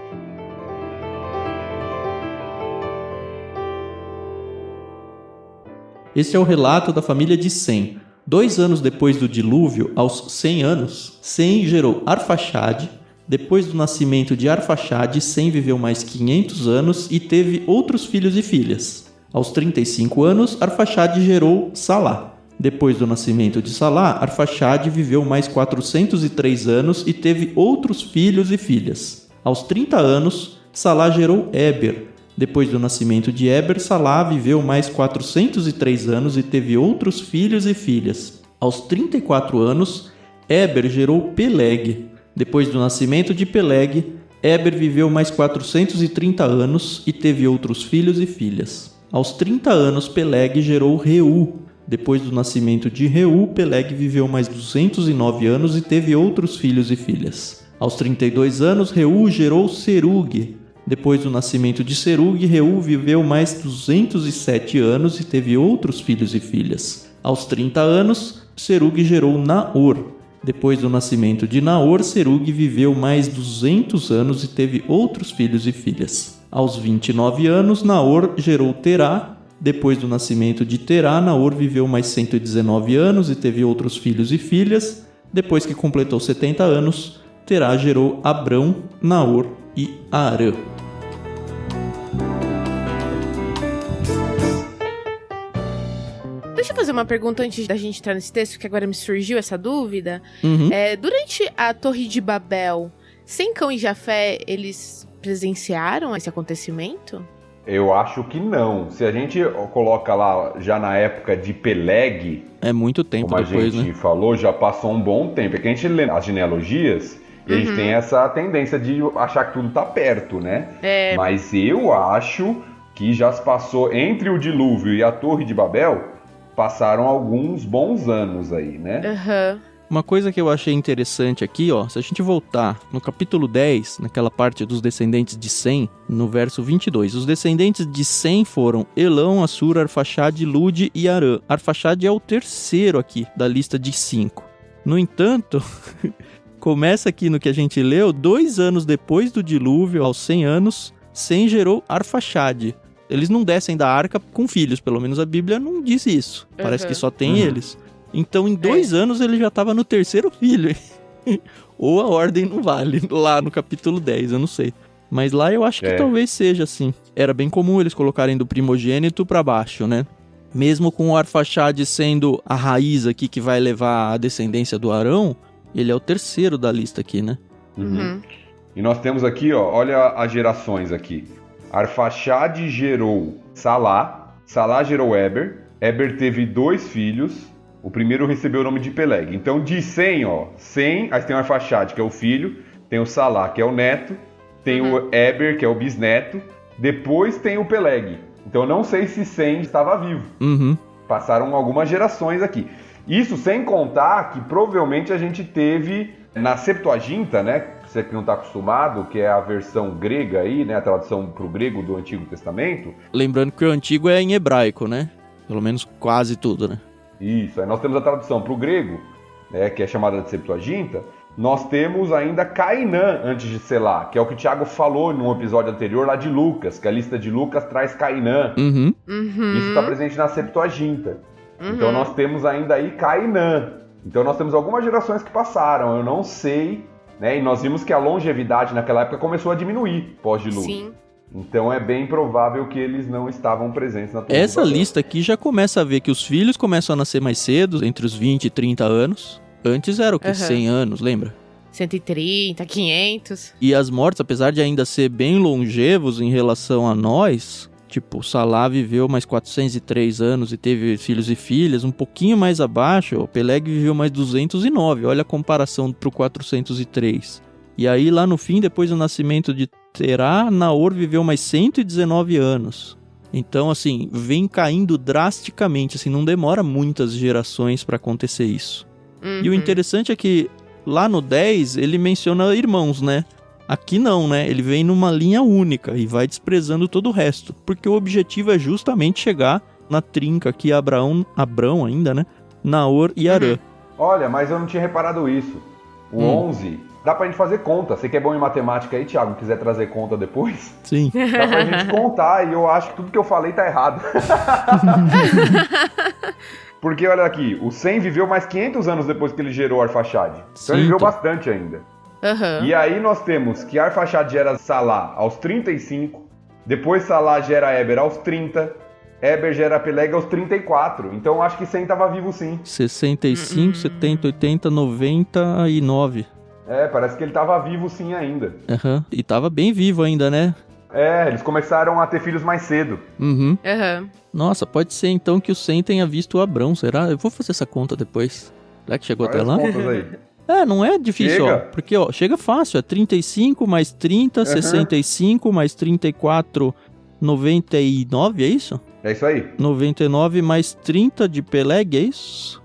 Este é o relato da família de Sem. 2 anos depois do dilúvio, aos 100 anos, Sem gerou Arfaxade. Depois do nascimento de Arfaxade, Sem viveu mais 500 anos e teve outros filhos e filhas. Aos 35 anos, Arfaxade gerou Salá. Depois do nascimento de Salá, Arfaxade viveu mais 403 anos e teve outros filhos e filhas. Aos 30 anos, Salá gerou Éber. Depois do nascimento de Eber, Salá viveu mais 403 anos e teve outros filhos e filhas. Aos 34 anos, Eber gerou Peleg. Depois do nascimento de Peleg, Eber viveu mais 430 anos e teve outros filhos e filhas. Aos 30 anos, Peleg gerou Reu. Depois do nascimento de Reu, Peleg viveu mais 209 anos e teve outros filhos e filhas. Aos 32 anos, Reu gerou Serug. Depois do nascimento de Serug, Reu viveu mais 207 anos e teve outros filhos e filhas. Aos 30 anos, Serug gerou Naor. Depois do nascimento de Naor, Serug viveu mais 200 anos e teve outros filhos e filhas. Aos 29 anos, Naor gerou Terá. Depois do nascimento de Terá, Naor viveu mais 119 anos e teve outros filhos e filhas. Depois que completou 70 anos, Terá gerou Abrão, Naor e Arã. Deixa eu fazer uma pergunta antes da gente entrar nesse texto, que agora me surgiu essa dúvida. Uhum. Durante a Torre de Babel, Sem, Cão e Jafé, eles presenciaram esse acontecimento? Eu acho que não. Se a gente coloca lá já na época de Peleg, É muito tempo como depois, a gente né? falou, já passou um bom tempo. É que a gente lê as genealogias e a gente tem essa tendência de achar que tudo tá perto, né? Mas eu acho que já se passou entre o dilúvio e a Torre de Babel, passaram alguns bons anos aí, né? Aham. Uma coisa que eu achei interessante aqui, ó, se a gente voltar no capítulo 10, naquela parte dos descendentes de Sem, no verso 22, os descendentes de Sem foram Elão, Assur, Arfaxade, Lude e Arã. Arfaxade é o terceiro aqui da lista de 5. No entanto, começa aqui no que a gente leu, 2 anos depois do dilúvio, aos 100 anos, Sem gerou Arfaxade. Eles não descem da arca com filhos, pelo menos a Bíblia não diz isso. Parece que só tem eles. Então, em 2 anos, ele já estava no terceiro filho. Ou a ordem não vale, lá no capítulo 10, eu não sei. Mas lá eu acho que talvez seja assim. Era bem comum eles colocarem do primogênito para baixo, né? Mesmo com o Arfaxade sendo a raiz aqui que vai levar a descendência do Arão, ele é o terceiro da lista aqui, né? E nós temos aqui, ó, olha as gerações aqui. Arfaxade gerou Salá, Salá gerou Eber, Eber teve 2 filhos, o primeiro recebeu o nome de Peleg. Então de Sem, ó, Sem, aí tem o Arfaxade, que é o filho, tem o Salá, que é o neto, tem o Eber, que é o bisneto, depois tem o Peleg. Então eu não sei se Sem estava vivo. Passaram algumas gerações aqui. Isso sem contar que provavelmente a gente teve na Septuaginta, né? Você que não está acostumado, que é a versão grega aí, né? A tradução para o grego do Antigo Testamento. Lembrando que o Antigo é em hebraico, né? Pelo menos quase tudo, né? Isso, aí nós temos a tradução para o grego, né? Que é chamada de Septuaginta. Nós temos ainda Cainã antes de Selá, que é o que o Tiago falou num episódio anterior lá de Lucas, que a lista de Lucas traz Cainã. Isso está presente na Septuaginta. Então nós temos ainda aí Cainã. Então nós temos algumas gerações que passaram, eu não sei, né? E nós vimos que a longevidade naquela época começou a diminuir pós-dilúvio. Sim. Então é bem provável que eles não estavam presentes na Torre Essa de Babel. lista aqui já começa a ver que os filhos começam a nascer mais cedo, entre os 20 e 30 anos. Antes era o que? 100 anos, lembra? 130, 500. E as mortes, apesar de ainda ser bem longevos em relação a nós, tipo, Salá viveu mais 403 anos e teve filhos e filhas, um pouquinho mais abaixo, o Peleg viveu mais 209, olha a comparação pro 403. E aí lá no fim, depois do nascimento de Terá, Naor viveu mais 119 anos. Então, assim, vem caindo drasticamente, assim, não demora muitas gerações para acontecer isso. E o interessante é que lá no 10 ele menciona irmãos, né? Aqui não, né? Ele vem numa linha única e vai desprezando todo o resto. Porque o objetivo é justamente chegar na trinca aqui, Abrão ainda, né? Naor e Arã. Olha, mas eu não tinha reparado isso. O 11, dá pra gente fazer conta. Você que é bom em matemática aí, Thiago, quiser trazer conta depois? Sim. Dá pra gente contar e eu acho que tudo que eu falei tá errado. Porque olha aqui, o Sem viveu mais 500 anos depois que ele gerou Arfaxade. Então ele viveu bastante ainda. E aí nós temos que Arfaxade gera Salá aos 35, depois Salá gera Eber aos 30, Eber gera Peleg aos 34. Então eu acho que Sem tava vivo sim. 65, 70, 80, 99. É, parece que ele tava vivo sim ainda. E tava bem vivo ainda, né? Eles começaram a ter filhos mais cedo. Uhum. Aham. Nossa, pode ser então que o Sem tenha visto o Abrão, será? Eu vou fazer essa conta depois. Será que chegou Olha até lá? as contas aí. Não é difícil, Chega. ó. Porque, ó, chega fácil. É 35 mais 30, 65 mais 34, 99, é isso? É isso aí. 99 mais 30 de Peleg, é isso?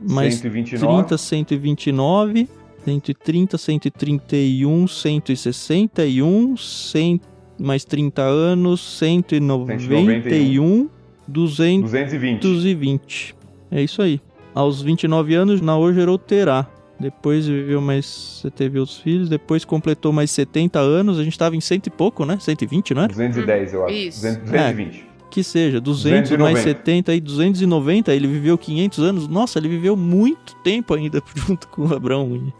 Mais 129. 30, 129, 130, 131, 161, 100, mais 30 anos, 191, 220. 220. É isso aí. Aos 29 anos, Naor gerou Terá. Depois viveu mais... Você teve outros filhos. Depois completou mais 70 anos. A gente tava em 100 e pouco, né? 120, não é? 210, eu acho. Isso. 220. Que seja, 200 mais 70 e 290. Ele viveu 500 anos. Nossa, ele viveu muito tempo ainda junto com o Abrão.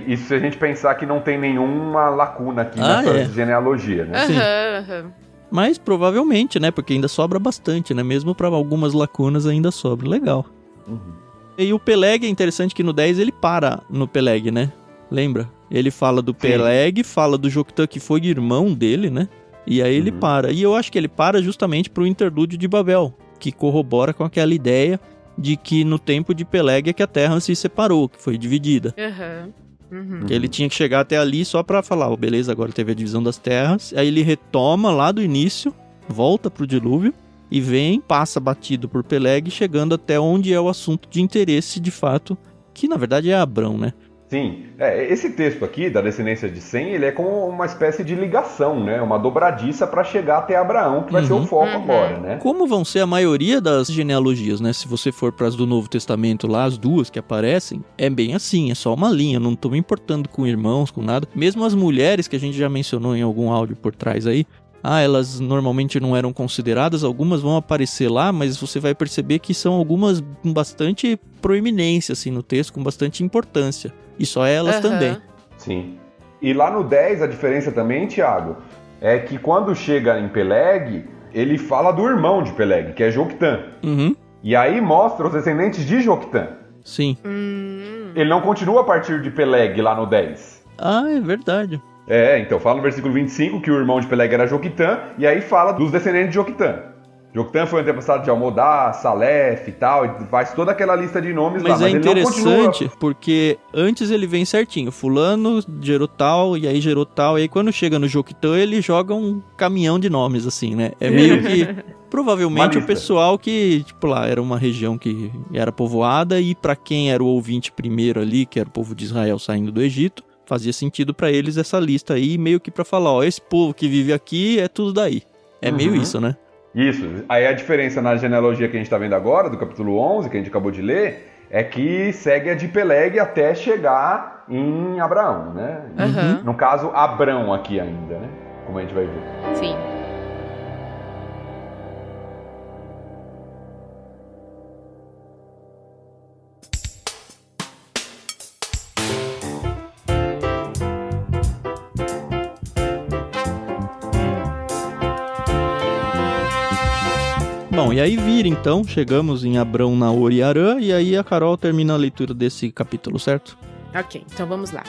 Isso se a gente pensar que não tem nenhuma lacuna aqui nessa genealogia, né? Aham. Mas provavelmente, né? Porque ainda sobra bastante, né? Mesmo para algumas lacunas ainda sobra. Legal. Uhum. E o Peleg, é interessante que no 10 ele para no Peleg, né? Lembra? Ele fala do Peleg, fala do Joktan, que foi irmão dele, né? E aí ele para. E eu acho que ele para justamente pro interlúdio de Babel, que corrobora com aquela ideia de que no tempo de Peleg é que a Terra se separou, que foi dividida. Aham. Uhum. Que ele tinha que chegar até ali só pra falar, beleza, agora teve a divisão das terras. Aí ele retoma lá do início, volta pro dilúvio e vem, passa batido por Peleg, chegando até onde é o assunto de interesse de fato, que na verdade é Abrão, né? Sim, esse texto aqui, da descendência de Sem, ele é como uma espécie de ligação, né? Uma dobradiça para chegar até Abraão, que vai ser o foco agora, né? Como vão ser a maioria das genealogias, né? Se você for para as do Novo Testamento lá, as duas que aparecem, é bem assim, é só uma linha, não tô me importando com irmãos, com nada. Mesmo as mulheres, que a gente já mencionou em algum áudio por trás aí, elas normalmente não eram consideradas, algumas vão aparecer lá, mas você vai perceber que são algumas com bastante proeminência, assim, no texto, com bastante importância. E só elas também. Sim. E lá no 10, a diferença também, Thiago, é que quando chega em Peleg, ele fala do irmão de Peleg, que é Joktan. Uhum. E aí mostra os descendentes de Joktan. Sim. Ele não continua a partir de Peleg lá no 10. É verdade. Então fala no versículo 25 que o irmão de Peleg era Joktan, e aí fala dos descendentes de Joktan. Joktan foi antepassado de Almodá, Salef e tal, e faz toda aquela lista de nomes lá. Mas é interessante, porque antes ele vem certinho, fulano gerou tal, e aí gerou tal, e aí quando chega no Joktan ele joga um caminhão de nomes, assim, né? É meio que, provavelmente o pessoal que, tipo lá, era uma região que era povoada, e pra quem era o ouvinte primeiro ali, que era o povo de Israel saindo do Egito, fazia sentido pra eles essa lista aí, meio que pra falar, esse povo que vive aqui é tudo daí. É meio isso, né? Isso. Aí a diferença na genealogia que a gente tá vendo agora, do capítulo 11, que a gente acabou de ler, é que segue a de Peleg até chegar em Abraão, né? No caso, Abrão aqui ainda, né? Como a gente vai ver. Sim. Bom, e aí vira então, chegamos em Abrão, Naor e Harã, e aí a Carol termina a leitura desse capítulo, certo? Ok, então vamos lá.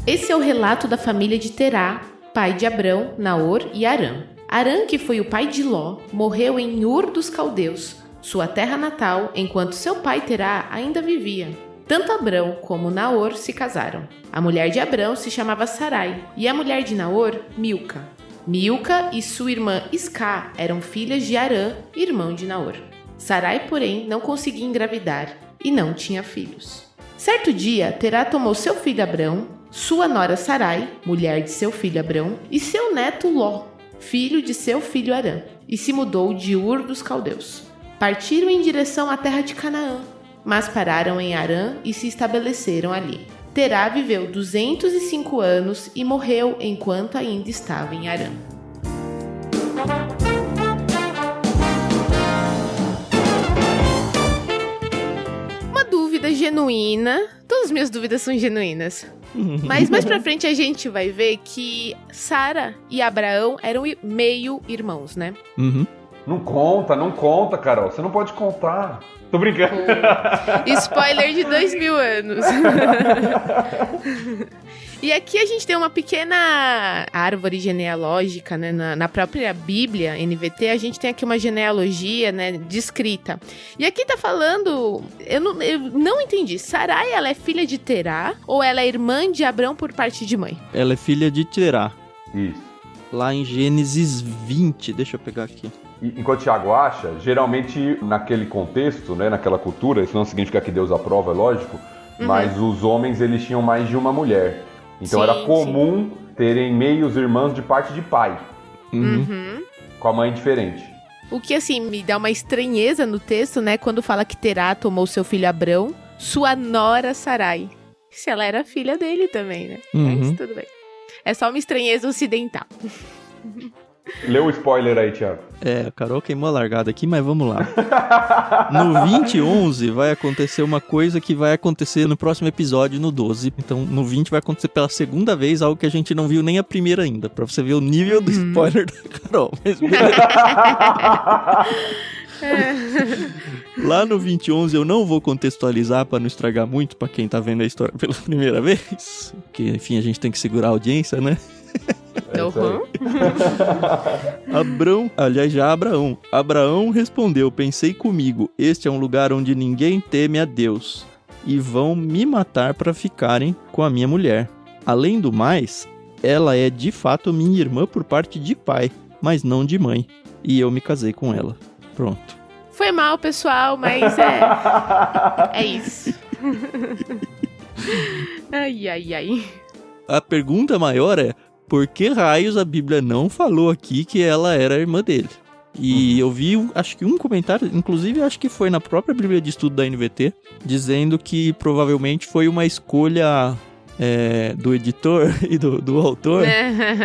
Esse é o relato da família de Terá, pai de Abrão, Naor e Harã. Harã, que foi o pai de Ló, morreu em Ur dos Caldeus, sua terra natal, enquanto seu pai Terá ainda vivia. Tanto Abrão como Naor se casaram. A mulher de Abrão se chamava Sarai, e a mulher de Naor, Milca. Milca e sua irmã Iscá eram filhas de Harã, irmão de Naor. Sarai, porém, não conseguia engravidar e não tinha filhos. Certo dia, Terá tomou seu filho Abrão, sua nora Sarai, mulher de seu filho Abrão, e seu neto Ló, filho de seu filho Harã, e se mudou de Ur dos Caldeus. Partiram em direção à terra de Canaã, mas pararam em Harã e se estabeleceram ali. Terá viveu 205 anos e morreu enquanto ainda estava em Harã. Uma dúvida genuína. Todas as minhas dúvidas são genuínas. Mas mais pra frente a gente vai ver que Sara e Abraão eram meio irmãos, né? Uhum. Não conta, Carol. Você não pode contar. Tô brincando. Spoiler de 2000 anos. E aqui a gente tem uma pequena árvore genealógica, né? Na própria Bíblia, NVT, a gente tem aqui uma genealogia, né, descrita. E aqui tá falando... Eu não entendi. Sarai, ela é filha de Terá ou ela é irmã de Abrão por parte de mãe? Ela é filha de Terá. Isso. Lá em Gênesis 20. Deixa eu pegar aqui. Enquanto o Thiago acha, geralmente naquele contexto, né, naquela cultura, isso não significa que Deus aprova, é lógico, mas os homens eles tinham mais de uma mulher. Então era comum terem meios irmãos de parte de pai, com a mãe diferente. O que, assim, me dá uma estranheza no texto, né, quando fala que Terá tomou seu filho Abrão, sua nora Sarai. Se ela era filha dele também, né? Mas tudo bem. É só uma estranheza ocidental. Lê o spoiler aí, Thiago. A Carol queimou a largada aqui, mas vamos lá. No 2011 vai acontecer uma coisa que vai acontecer no próximo episódio, no 12. Então, no 20 vai acontecer pela segunda vez algo que a gente não viu nem a primeira ainda, pra você ver o nível do spoiler da Carol. Mas lá no 2011 eu não vou contextualizar pra não estragar muito pra quem tá vendo a história pela primeira vez, porque, enfim, a gente tem que segurar a audiência, né? Abraão respondeu: pensei comigo, este é um lugar onde ninguém teme a Deus, e vão me matar para ficarem com a minha mulher. Além do mais, ela é de fato minha irmã por parte de pai, mas não de mãe, e eu me casei com ela. Pronto. Foi mal, pessoal, mas é isso. Ai. A pergunta maior é: por que raios a Bíblia não falou aqui que ela era a irmã dele? E eu vi, acho que um comentário, inclusive acho que foi na própria Bíblia de Estudo da NVT, dizendo que provavelmente foi uma escolha do editor e do autor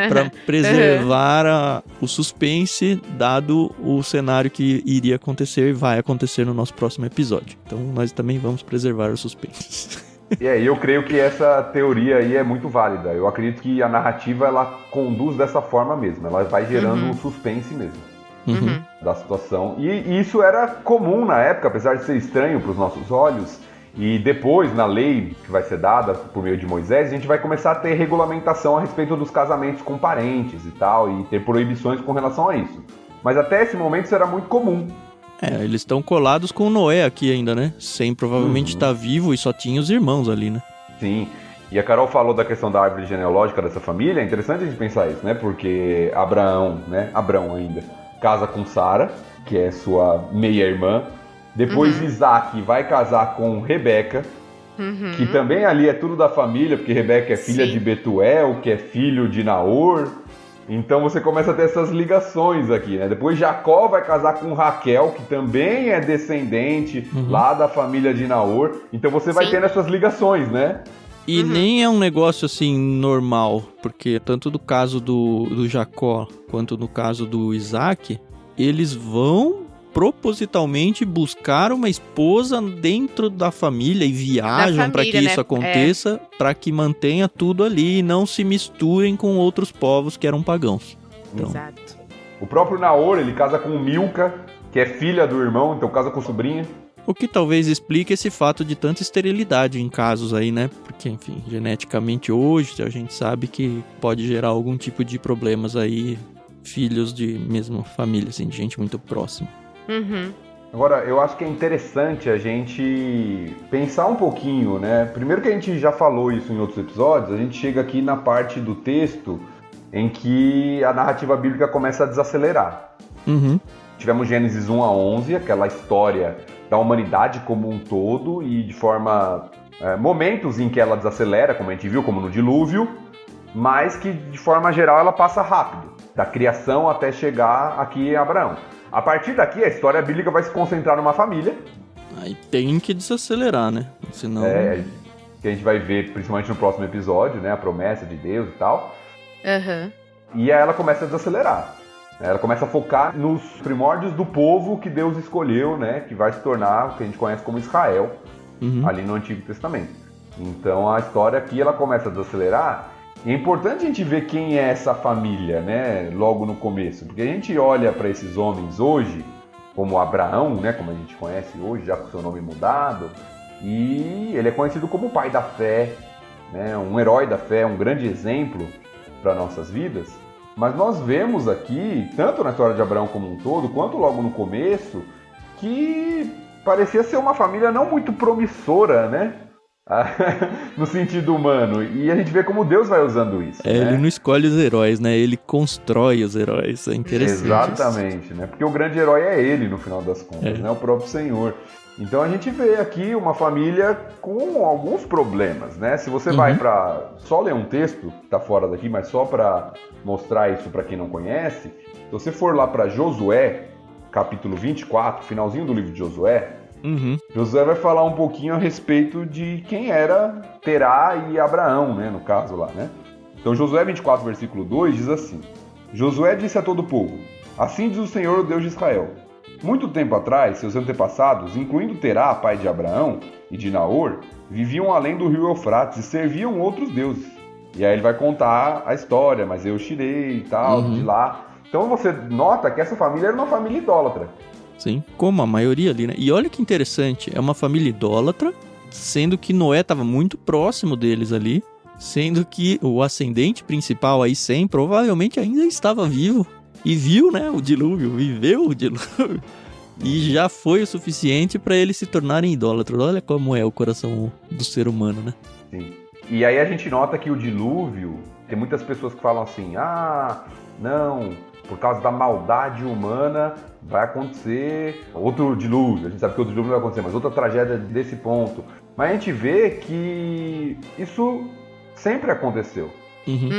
para preservar o suspense, dado o cenário que iria acontecer e vai acontecer no nosso próximo episódio. Então nós também vamos preservar o suspense. Eu creio que essa teoria aí é muito válida. Eu acredito que a narrativa ela conduz dessa forma mesmo. Ela vai gerando um suspense mesmo da situação. E isso era comum na época, apesar de ser estranho para os nossos olhos. E depois, na lei que vai ser dada por meio de Moisés, a gente vai começar a ter regulamentação a respeito dos casamentos com parentes e tal, e ter proibições com relação a isso. Mas até esse momento isso era muito comum. Eles estão colados com Noé aqui ainda, né? Sem provavelmente estar vivo e só tinha os irmãos ali, né? Sim. E a Carol falou da questão da árvore genealógica dessa família. É interessante a gente pensar isso, né? Porque Abraão ainda, casa com Sara, que é sua meia-irmã. Depois Isaac vai casar com Rebeca, que também ali é tudo da família, porque Rebeca é filha de Betuel, que é filho de Naor. Então você começa a ter essas ligações aqui, né? Depois Jacó vai casar com Raquel, que também é descendente lá da família de Naor. Então você vai tendo essas ligações, né? E nem é um negócio assim normal, porque tanto do caso do Jacó quanto no caso do Isaac, eles vão propositalmente buscar uma esposa dentro da família e viajam para que isso aconteça, para que mantenha tudo ali e não se misturem com outros povos que eram pagãos. Então, exato. O próprio Naor, ele casa com Milca, que é filha do irmão, então casa com sobrinha. O que talvez explique esse fato de tanta esterilidade em casos aí, né? Porque, enfim, geneticamente hoje a gente sabe que pode gerar algum tipo de problemas aí, filhos de mesma família, assim, de gente muito próxima. Agora, eu acho que é interessante a gente pensar um pouquinho, né? Primeiro que a gente já falou isso em outros episódios, a gente chega aqui na parte do texto em que a narrativa bíblica começa a desacelerar. Tivemos Gênesis 1 a 11, aquela história da humanidade como um todo e de forma... momentos em que ela desacelera, como a gente viu, como no dilúvio, mas que de forma geral ela passa rápido, da criação até chegar aqui em Abraão. A partir daqui, a história bíblica vai se concentrar numa família. Aí tem que desacelerar, né? Senão... que a gente vai ver, principalmente no próximo episódio, né? A promessa de Deus e tal. E aí ela começa a desacelerar. Ela começa a focar nos primórdios do povo que Deus escolheu, né? Que vai se tornar o que a gente conhece como Israel, ali no Antigo Testamento. Então a história aqui, ela começa a desacelerar. E é importante a gente ver quem é essa família, né? Logo no começo. Porque a gente olha para esses homens hoje como Abraão, né, como a gente conhece hoje, já com seu nome mudado, e ele é conhecido como o pai da fé, né, um herói da fé, um grande exemplo para nossas vidas. Mas nós vemos aqui, tanto na história de Abraão como um todo, quanto logo no começo, que parecia ser uma família não muito promissora, né? No sentido humano. E a gente vê como Deus vai usando isso. Né? Ele não escolhe os heróis, né? Ele constrói os heróis. É interessante. Exatamente, né? Porque o grande herói é ele, no final das contas, né? O próprio Senhor. Então a gente vê aqui uma família com alguns problemas, né? Se você vai para só ler um texto, que tá fora daqui, mas só para mostrar isso para quem não conhece, se você for lá para Josué, capítulo 24, finalzinho do livro de Josué, Josué vai falar um pouquinho a respeito de quem era Terá e Abraão, né? No caso lá, né? Então Josué 24, versículo 2 diz assim: Josué disse a todo o povo: Assim diz o Senhor, o Deus de Israel. Muito tempo atrás, seus antepassados, incluindo Terá, pai de Abraão, e de Naor, viviam além do rio Eufrates e serviam outros deuses. E aí ele vai contar a história, mas eu tirei e tal, de lá. Então você nota que essa família era uma família idólatra. Sim, como a maioria ali, né? E olha que interessante, é uma família idólatra, sendo que Noé estava muito próximo deles ali, sendo que o ascendente principal aí, Sem, provavelmente ainda estava vivo. E viu, né, o dilúvio, viveu o dilúvio. E já foi o suficiente para eles se tornarem idólatras. Olha como é o coração do ser humano, né? Sim. E aí a gente nota que o dilúvio, tem muitas pessoas que falam assim, não, por causa da maldade humana vai acontecer outro dilúvio. A gente sabe que outro dilúvio não vai acontecer, mas outra tragédia desse ponto. Mas a gente vê que isso sempre aconteceu.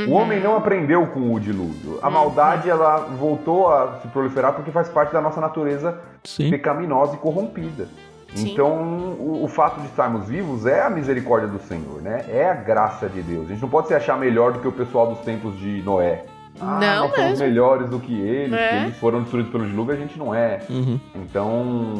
O homem não aprendeu com o dilúvio. A maldade, ela voltou a se proliferar porque faz parte da nossa natureza pecaminosa e corrompida. Sim. Então, o fato de estarmos vivos é a misericórdia do Senhor, né? É a graça de Deus. A gente não pode se achar melhor do que o pessoal dos tempos de Noé. Não, nós somos melhores do que eles, que eles foram destruídos pelo dilúvio, a gente não é. Então,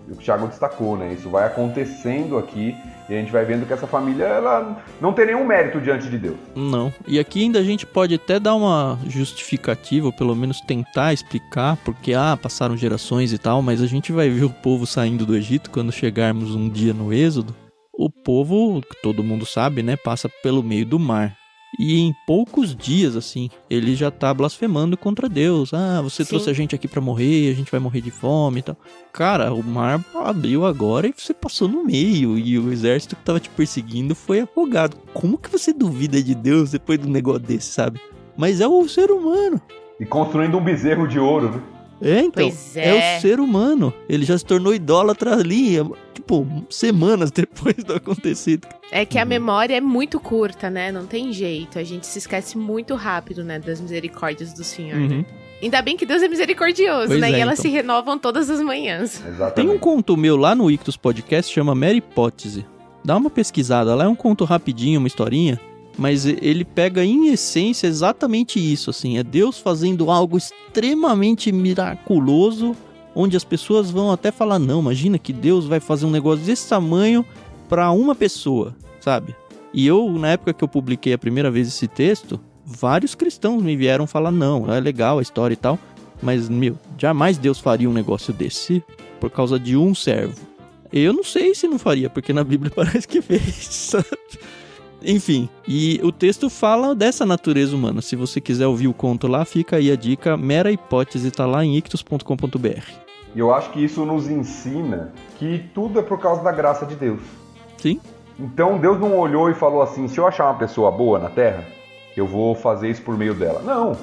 o Thiago destacou, né? Isso vai acontecendo aqui e a gente vai vendo que essa família, ela não tem nenhum mérito diante de Deus. Não. E aqui ainda a gente pode até dar uma justificativa, ou pelo menos tentar explicar, porque, passaram gerações e tal, mas a gente vai ver o povo saindo do Egito quando chegarmos um dia no Êxodo. O povo, que todo mundo sabe, né, passa pelo meio do mar. E em poucos dias, assim, ele já tá blasfemando contra Deus. Você trouxe a gente aqui pra morrer, a gente vai morrer de fome e tal. Cara, o mar abriu agora e você passou no meio. E o exército que tava te perseguindo foi afogado. Como que você duvida de Deus depois de um negócio desse, sabe? Mas é o ser humano. E construindo um bezerro de ouro, né? Então, é o ser humano. Ele já se tornou idólatra ali, tipo, semanas depois do acontecido. É que a memória é muito curta, né? Não tem jeito. A gente se esquece muito rápido, né? Das misericórdias do Senhor. Né? Ainda bem que Deus é misericordioso, pois né? E elas então. se renovam todas as manhãs. Exatamente. Tem um conto meu lá no Ictus Podcast, chama Mera Hipótese. Dá uma pesquisada, lá é um conto rapidinho, uma historinha. Mas ele pega em essência exatamente isso, assim. É Deus fazendo algo extremamente miraculoso, onde as pessoas vão até falar, não, imagina que Deus vai fazer um negócio desse tamanho para uma pessoa, sabe? E eu, na época que eu publiquei a primeira vez esse texto, vários cristãos me vieram falar, não, é legal a história e tal, mas, jamais Deus faria um negócio desse por causa de um servo. Eu não sei se não faria, porque na Bíblia parece que fez, sabe? Enfim, e o texto fala dessa natureza humana. Se você quiser ouvir o conto lá, fica aí a dica. Mera Hipótese, tá lá em ictus.com.br. E eu acho que isso nos ensina que tudo é por causa da graça de Deus. Sim. Então Deus não olhou e falou assim, se eu achar uma pessoa boa na Terra, eu vou fazer isso por meio dela. Não.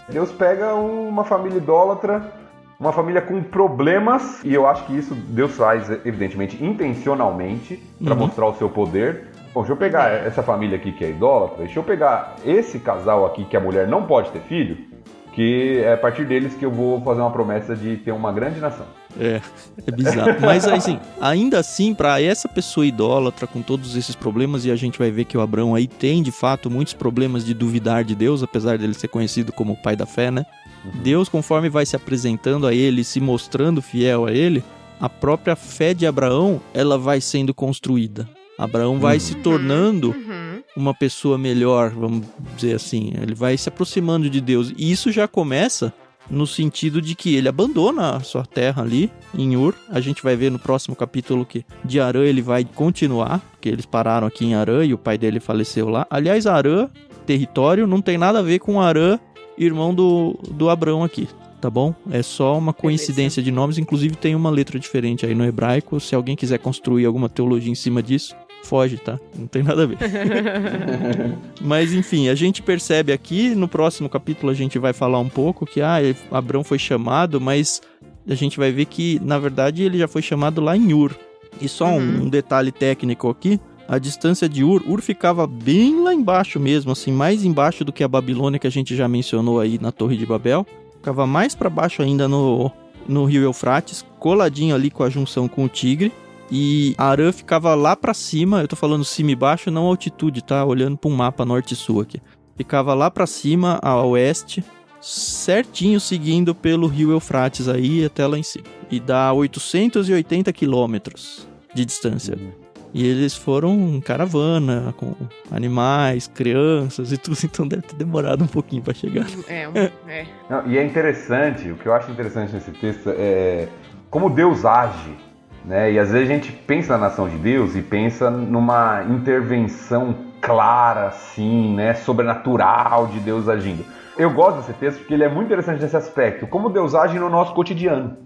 Deus pega uma família idólatra, uma família com problemas, e eu acho que isso Deus faz, evidentemente, intencionalmente, para mostrar o seu poder. Bom, deixa eu pegar essa família aqui que é idólatra, deixa eu pegar esse casal aqui que a mulher não pode ter filho, que é a partir deles que eu vou fazer uma promessa de ter uma grande nação. É bizarro. Mas assim, ainda assim, para essa pessoa idólatra com todos esses problemas, e a gente vai ver que o Abraão aí tem, de fato, muitos problemas de duvidar de Deus, apesar dele ser conhecido como o pai da fé, né? Deus, conforme vai se apresentando a ele, se mostrando fiel a ele, a própria fé de Abraão, ela vai sendo construída. Abraão vai se tornando uma pessoa melhor, vamos dizer assim. Ele vai se aproximando de Deus. E isso já começa no sentido de que ele abandona a sua terra ali, em Ur. A gente vai ver no próximo capítulo que de Harã ele vai continuar, porque eles pararam aqui em Harã e o pai dele faleceu lá. Aliás, Harã, território, não tem nada a ver com Harã, irmão do Abrão aqui, tá bom? É só uma coincidência de nomes, inclusive tem uma letra diferente aí no hebraico. Se alguém quiser construir alguma teologia em cima disso, foge, tá? Não tem nada a ver. Mas enfim, a gente percebe aqui, no próximo capítulo a gente vai falar um pouco que Abrão foi chamado, mas a gente vai ver que, na verdade, ele já foi chamado lá em Ur. E só um detalhe técnico aqui, a distância de Ur ficava bem lá embaixo mesmo, assim, mais embaixo do que a Babilônia que a gente já mencionou aí na Torre de Babel. Ficava mais para baixo ainda no rio Eufrates, coladinho ali com a junção com o Tigre. E Harã ficava lá pra cima, eu tô falando cima e baixo, não altitude, tá? Olhando pra um mapa norte e sul aqui. Ficava lá pra cima, a oeste, certinho seguindo pelo rio Eufrates aí até lá em cima. E dá 880 quilômetros de distância. E eles foram em caravana, com animais, crianças e tudo, então deve ter demorado um pouquinho pra chegar. Não, e é interessante, o que eu acho interessante nesse texto é como Deus age, né? E às vezes a gente pensa na nação de Deus e pensa numa intervenção clara, assim, né? Sobrenatural de Deus agindo. Eu gosto desse texto porque ele é muito interessante nesse aspecto, como Deus age no nosso cotidiano.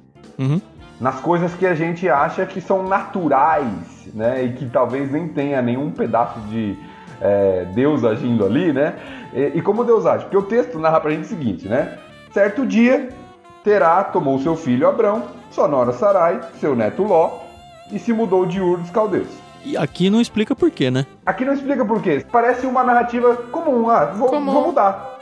Nas coisas que a gente acha que são naturais, né? E que talvez nem tenha nenhum pedaço de Deus agindo ali, né? E como Deus age? Porque o texto narra pra gente o seguinte, né? Certo dia, Terá tomou seu filho Abrão, sua nora Sarai, seu neto Ló, e se mudou de Ur dos Caldeus. E aqui não explica por quê, né? Aqui não explica por quê. Parece uma narrativa comum. Vou mudar.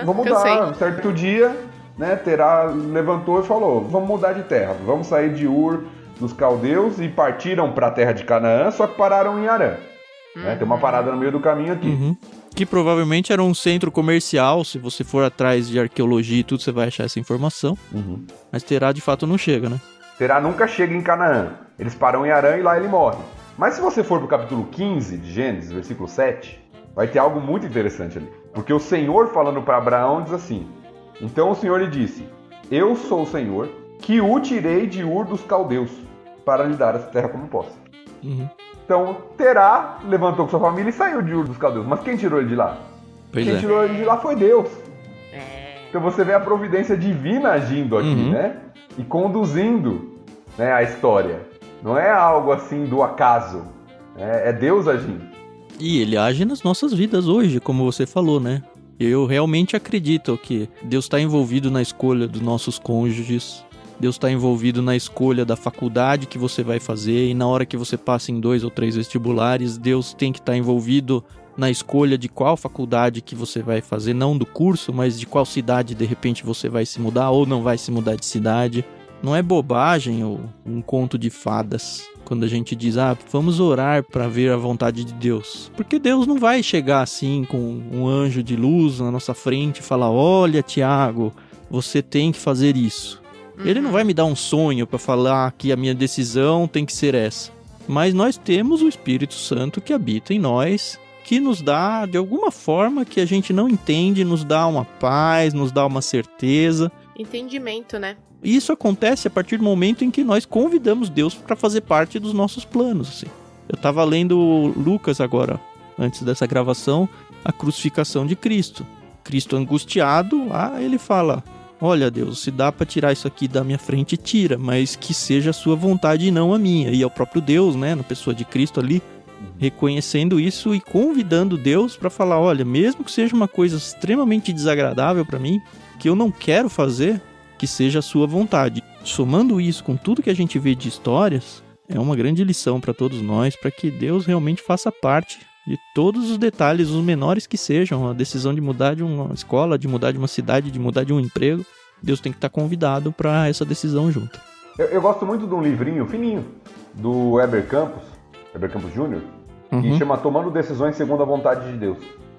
Vou mudar. Certo dia, né, Terá levantou e falou, vamos mudar de terra, vamos sair de Ur dos Caldeus, e partiram para a terra de Canaã, só que pararam em Harã. Né? Tem uma parada no meio do caminho aqui. Que provavelmente era um centro comercial, se você for atrás de arqueologia e tudo, você vai achar essa informação. Mas Terá de fato não chega, né? Terá nunca chega em Canaã. Eles param em Harã e lá ele morre. Mas se você for pro capítulo 15 de Gênesis, versículo 7, vai ter algo muito interessante ali. Porque o Senhor falando para Abraão diz assim, então o Senhor lhe disse, eu sou o Senhor que o tirei de Ur dos Caldeus para lhe dar essa terra como posse. Então, Terá levantou com sua família e saiu de Ur dos Caldeus. Mas quem tirou ele de lá? Quem tirou ele de lá foi Deus. Então você vê a providência divina agindo aqui, né? E conduzindo, né, a história. Não é algo assim do acaso. É Deus agindo. E ele age nas nossas vidas hoje, como você falou, né? Eu realmente acredito que Deus está envolvido na escolha dos nossos cônjuges. Deus está envolvido na escolha da faculdade que você vai fazer, e na hora que você passa em 2 ou 3 vestibulares, Deus tem que estar envolvido na escolha de qual faculdade que você vai fazer, não do curso, mas de qual cidade de repente você vai se mudar ou não vai se mudar de cidade. Não é bobagem ou um conto de fadas quando a gente diz, vamos orar para ver a vontade de Deus. Porque Deus não vai chegar assim com um anjo de luz na nossa frente e falar, olha, Tiago, você tem que fazer isso. Ele não vai me dar um sonho para falar que a minha decisão tem que ser essa. Mas nós temos o Espírito Santo que habita em nós, que nos dá, de alguma forma que a gente não entende, nos dá uma paz, nos dá uma certeza. Entendimento, né? E isso acontece a partir do momento em que nós convidamos Deus para fazer parte dos nossos planos. Assim. Eu estava lendo Lucas agora, antes dessa gravação, a crucificação de Cristo. Cristo angustiado, ele fala... Olha, Deus, se dá para tirar isso aqui da minha frente, tira, mas que seja a sua vontade e não a minha. E é o próprio Deus, né, na pessoa de Cristo ali, reconhecendo isso e convidando Deus para falar, olha, mesmo que seja uma coisa extremamente desagradável para mim, que eu não quero fazer, que seja a sua vontade. Somando isso com tudo que a gente vê de histórias, é uma grande lição para todos nós, para que Deus realmente faça parte de todos os detalhes, os menores que sejam, a decisão de mudar de uma escola, de mudar de uma cidade, de mudar de um emprego, Deus tem que estar convidado para essa decisão junto. Eu gosto muito de um livrinho fininho, do Heber Campos Jr., que chama Tomando Decisões Segundo a Vontade de Deus.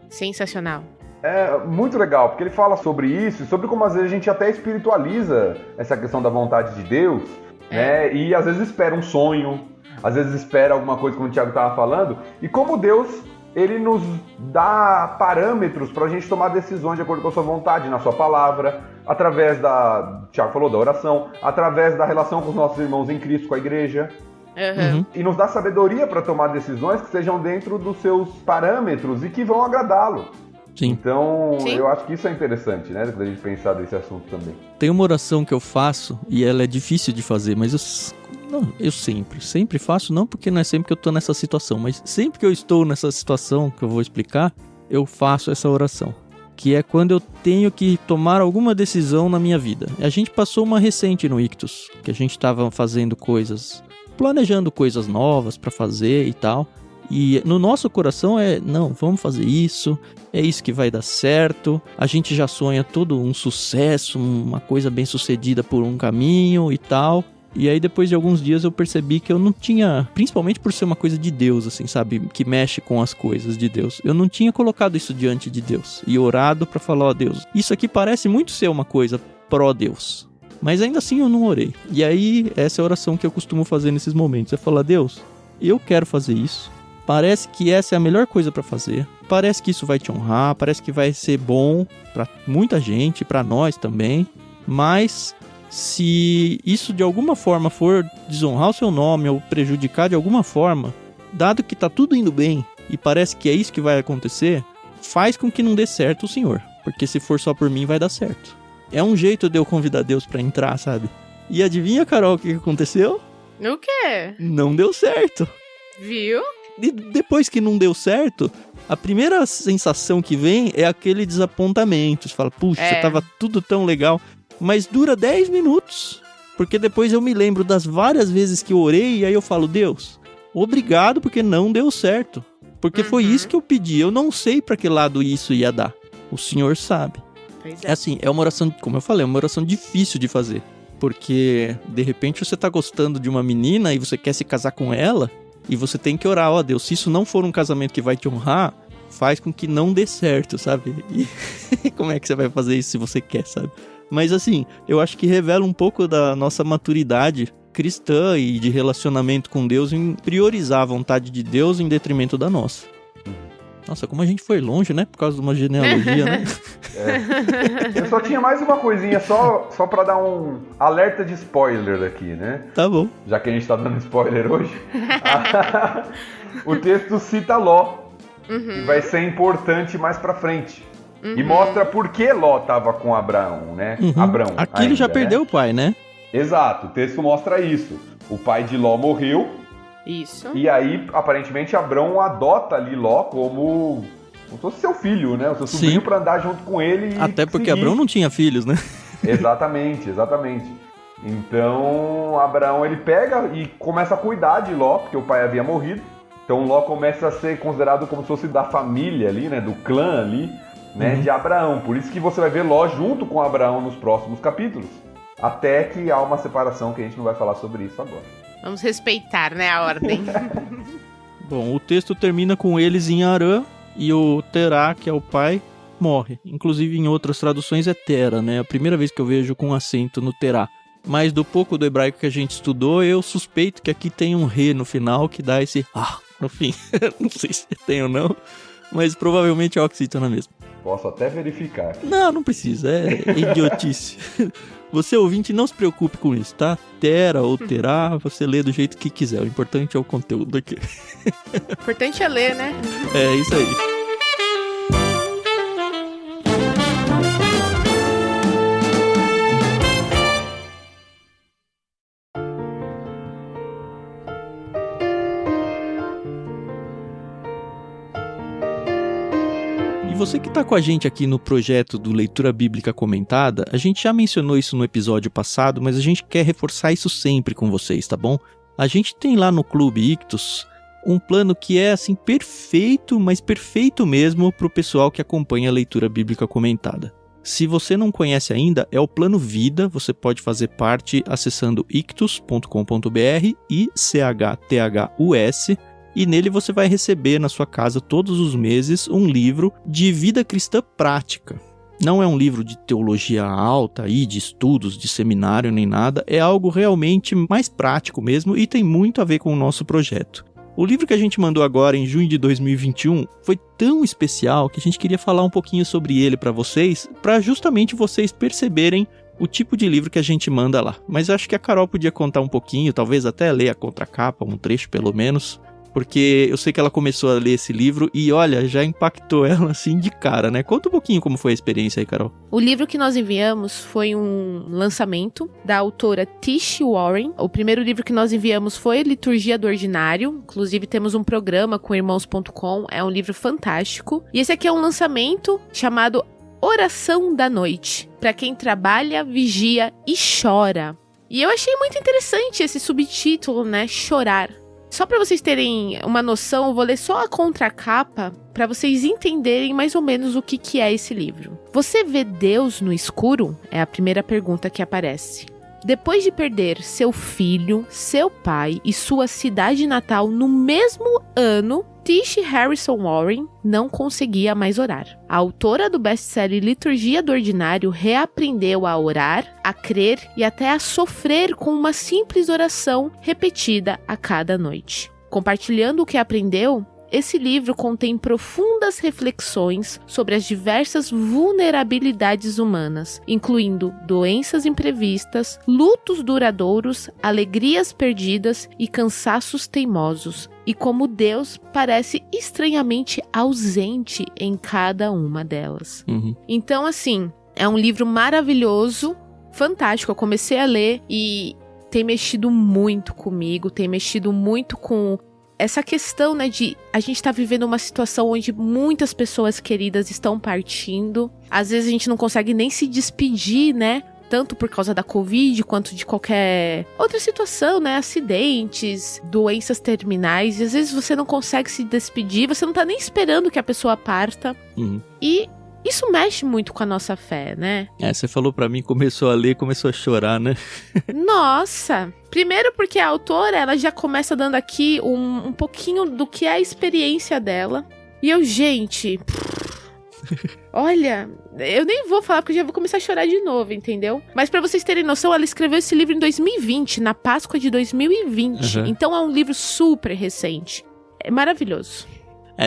Sensacional. É muito legal, porque ele fala sobre isso, sobre como às vezes a gente até espiritualiza essa questão da vontade de Deus, né? E às vezes espera um sonho, às vezes espera alguma coisa, como o Thiago estava falando, e como Deus ele nos dá parâmetros para a gente tomar decisões de acordo com a sua vontade, na sua palavra, através o Tiago falou, da oração, através da relação com os nossos irmãos em Cristo, com a igreja. Uhum. E nos dá sabedoria para tomar decisões que sejam dentro dos seus parâmetros e que vão agradá-lo. Sim. Então, Sim. eu acho que isso é interessante, né? Da gente pensar desse assunto também. Tem uma oração que eu faço, e ela é difícil de fazer, mas eu sempre faço, não porque não é sempre que eu tô nessa situação, mas sempre que eu estou nessa situação, que eu vou explicar, eu faço essa oração. Que é quando eu tenho que tomar alguma decisão na minha vida. A gente passou uma recente no Ictus, que a gente tava fazendo coisas, planejando coisas novas pra fazer e tal. E no nosso coração não, vamos fazer isso, é isso que vai dar certo. A gente já sonha todo um sucesso, uma coisa bem sucedida por um caminho e tal. E aí depois de alguns dias eu percebi que eu não tinha, principalmente por ser uma coisa de Deus, assim, sabe? Que mexe com as coisas de Deus. Eu não tinha colocado isso diante de Deus e orado pra falar, ó Deus, isso aqui parece muito ser uma coisa pró-Deus. Mas ainda assim eu não orei. E aí essa é a oração que eu costumo fazer nesses momentos. É falar, Deus, eu quero fazer isso. Parece que essa é a melhor coisa pra fazer. Parece que isso vai te honrar, parece que vai ser bom pra muita gente, pra nós também. Mas se isso de alguma forma for desonrar o seu nome ou prejudicar de alguma forma, dado que tá tudo indo bem e parece que é isso que vai acontecer, faz com que não dê certo o Senhor. Porque se for só por mim, vai dar certo. É um jeito de eu convidar Deus pra entrar, sabe? E adivinha, Carol, o que aconteceu? O quê? Não deu certo. Viu? E depois que não deu certo, a primeira sensação que vem é aquele desapontamento. Você fala, puxa, tava tudo tão legal. Mas dura 10 minutos. Porque depois eu me lembro das várias vezes que eu orei e aí eu falo, Deus, obrigado porque não deu certo. Porque foi isso que eu pedi. Eu não sei pra que lado isso ia dar. O Senhor sabe. Pois É assim, é uma oração, como eu falei, é uma oração difícil de fazer. Porque, de repente, você tá gostando de uma menina e você quer se casar com ela. E você tem que orar, ó Deus, se isso não for um casamento que vai te honrar, faz com que não dê certo, sabe? E como é que você vai fazer isso se você quer, sabe? Mas assim, eu acho que revela um pouco da nossa maturidade cristã e de relacionamento com Deus em priorizar a vontade de Deus em detrimento da nossa. Nossa, como a gente foi longe, né? Por causa de uma genealogia, né? Eu só tinha mais uma coisinha só pra dar um alerta de spoiler aqui, né? Tá bom. Já que a gente tá dando spoiler hoje. O texto cita Ló, que vai ser importante mais pra frente. E mostra por que Ló tava com Abraão, né? Abrão. Aqui ele já perdeu o pai, né? Exato, o texto mostra isso. O pai de Ló morreu. Isso. E aí, aparentemente, Abrão adota ali Ló como se fosse seu filho, né? O seu sobrinho pra andar junto com ele e até porque seguir. Abrão não tinha filhos, né? Exatamente. Então, Abraão, ele pega e começa a cuidar de Ló, porque o pai havia morrido. Então, Ló começa a ser considerado como se fosse da família ali, né? Do clã ali, né? De Abraão. Por isso que você vai ver Ló junto com Abraão nos próximos capítulos. Até que há uma separação que a gente não vai falar sobre isso agora. Vamos respeitar, né, a ordem. Bom, o texto termina com eles em Harã e o Terá, que é o pai, morre. Inclusive em outras traduções é Tera, né? É a primeira vez que eu vejo com acento no Terá. Mas do pouco do hebraico que a gente estudou, eu suspeito que aqui tem um re no final que dá esse no fim. Não sei se tem ou não, mas provavelmente é oxítona mesmo. Posso até verificar. Não precisa, é idiotice. Você, ouvinte, não se preocupe com isso, tá? Tera ou terá, você lê do jeito que quiser. O importante é o conteúdo aqui. O importante é ler, né? É isso aí. Você que está com a gente aqui no projeto do Leitura Bíblica Comentada, a gente já mencionou isso no episódio passado, mas a gente quer reforçar isso sempre com vocês, tá bom? A gente tem lá no Clube Ictus um plano que é assim perfeito, mas perfeito mesmo para o pessoal que acompanha a Leitura Bíblica Comentada. Se você não conhece ainda, é o Plano Vida, você pode fazer parte acessando ictus.com.br, ICHTHUS, e nele você vai receber na sua casa todos os meses um livro de vida cristã prática. Não é um livro de teologia alta, de estudos, de seminário nem nada, é algo realmente mais prático mesmo e tem muito a ver com o nosso projeto. O livro que a gente mandou agora, em junho de 2021, foi tão especial que a gente queria falar um pouquinho sobre ele para vocês, para justamente vocês perceberem o tipo de livro que a gente manda lá. Mas acho que a Carol podia contar um pouquinho, talvez até ler a contracapa, um trecho pelo menos, porque eu sei que ela começou a ler esse livro e, olha, já impactou ela assim de cara, né? Conta um pouquinho como foi a experiência aí, Carol. O livro que nós enviamos foi um lançamento da autora Tish Warren. O primeiro livro que nós enviamos foi Liturgia do Ordinário. Inclusive, temos um programa com irmãos.com. É um livro fantástico. E esse aqui é um lançamento chamado Oração da Noite, para quem trabalha, vigia e chora. E eu achei muito interessante esse subtítulo, né? Chorar. Só para vocês terem uma noção, eu vou ler só a contracapa para vocês entenderem mais ou menos o que é esse livro. Você vê Deus no escuro? É a primeira pergunta que aparece. Depois de perder seu filho, seu pai e sua cidade natal no mesmo ano, Tish Harrison Warren não conseguia mais orar. A autora do best-seller Liturgia do Ordinário reaprendeu a orar, a crer e até a sofrer com uma simples oração repetida a cada noite. Compartilhando o que aprendeu, esse livro contém profundas reflexões sobre as diversas vulnerabilidades humanas, incluindo doenças imprevistas, lutos duradouros, alegrias perdidas e cansaços teimosos, e como Deus parece estranhamente ausente em cada uma delas. Então, assim, é um livro maravilhoso, fantástico. Eu comecei a ler e tem mexido muito comigo, tem mexido muito com essa questão, né, de a gente tá vivendo uma situação onde muitas pessoas queridas estão partindo. Às vezes a gente não consegue nem se despedir, né? Tanto por causa da Covid, quanto de qualquer outra situação, né? Acidentes, doenças terminais. E às vezes você não consegue se despedir, você não tá nem esperando que a pessoa parta. E isso mexe muito com a nossa fé, né? Você falou pra mim, começou a ler, começou a chorar, né? Nossa! Primeiro porque a autora, ela já começa dando aqui um pouquinho do que é a experiência dela. E eu, gente... Olha, eu nem vou falar porque eu já vou começar a chorar de novo, entendeu? Mas pra vocês terem noção, ela escreveu esse livro em 2020, na Páscoa de 2020. Então é um livro super recente. É maravilhoso.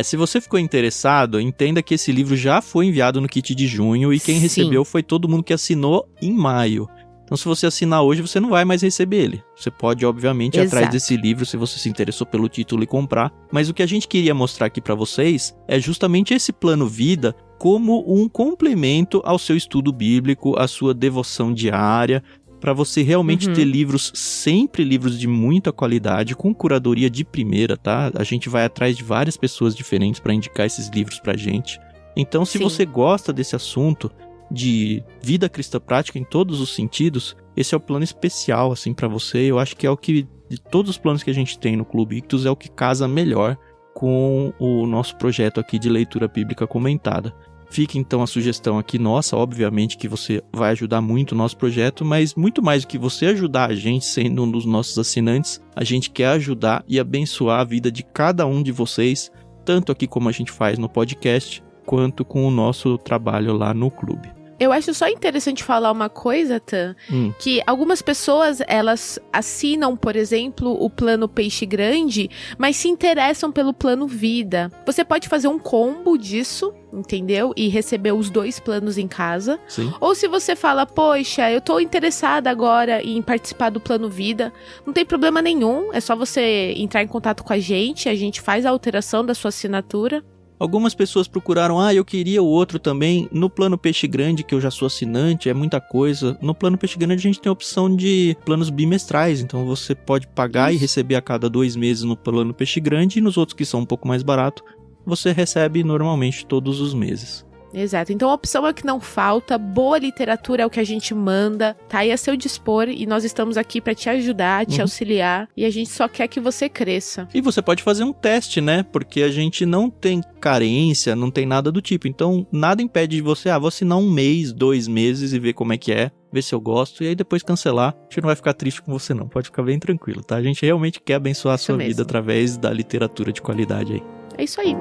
Se você ficou interessado, entenda que esse livro já foi enviado no kit de junho e quem recebeu foi todo mundo que assinou em maio. Então, se você assinar hoje, você não vai mais receber ele. Você pode, obviamente, ir atrás desse livro se você se interessou pelo título e comprar. Mas o que a gente queria mostrar aqui pra vocês é justamente esse plano vida como um complemento ao seu estudo bíblico, à sua devoção diária, para você realmente ter livros, sempre livros de muita qualidade, com curadoria de primeira, tá? A gente vai atrás de várias pessoas diferentes para indicar esses livros pra gente. Então, se você gosta desse assunto de vida cristã prática em todos os sentidos, esse é o plano especial, assim, para você. Eu acho que é o que, de todos os planos que a gente tem no Clube Ictus, é o que casa melhor com o nosso projeto aqui de leitura bíblica comentada. Fica então a sugestão aqui nossa, obviamente que você vai ajudar muito o nosso projeto, mas muito mais do que você ajudar a gente sendo um dos nossos assinantes, a gente quer ajudar e abençoar a vida de cada um de vocês, tanto aqui como a gente faz no podcast, quanto com o nosso trabalho lá no clube. Eu acho só interessante falar uma coisa, Tan, que algumas pessoas, elas assinam, por exemplo, o plano Peixe Grande, mas se interessam pelo plano Vida. Você pode fazer um combo disso, entendeu? E receber os dois planos em casa. Sim. Ou se você fala, poxa, eu tô interessada agora em participar do plano Vida, não tem problema nenhum, é só você entrar em contato com a gente faz a alteração da sua assinatura. Algumas pessoas procuraram, eu queria o outro também. No plano Peixe Grande, que eu já sou assinante, é muita coisa. No plano Peixe Grande a gente tem a opção de planos bimestrais, então você pode pagar e receber a cada 2 meses no plano Peixe Grande, e nos outros que são um pouco mais barato, você recebe normalmente todos os meses. Exato, então a opção é o que não falta, boa literatura é o que a gente manda, tá aí a seu dispor e nós estamos aqui pra te ajudar, te auxiliar e a gente só quer que você cresça. E você pode fazer um teste, né, porque a gente não tem carência, não tem nada do tipo, então nada impede de você, vou assinar 1 mês, 2 meses e ver como é que é, ver se eu gosto e aí depois cancelar, a gente não vai ficar triste com você não, pode ficar bem tranquilo, tá? A gente realmente quer abençoar a sua vida através da literatura de qualidade aí. É isso aí.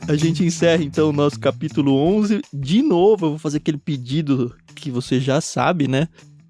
A gente encerra então o nosso capítulo 11. De novo, eu vou fazer aquele pedido que você já sabe, né?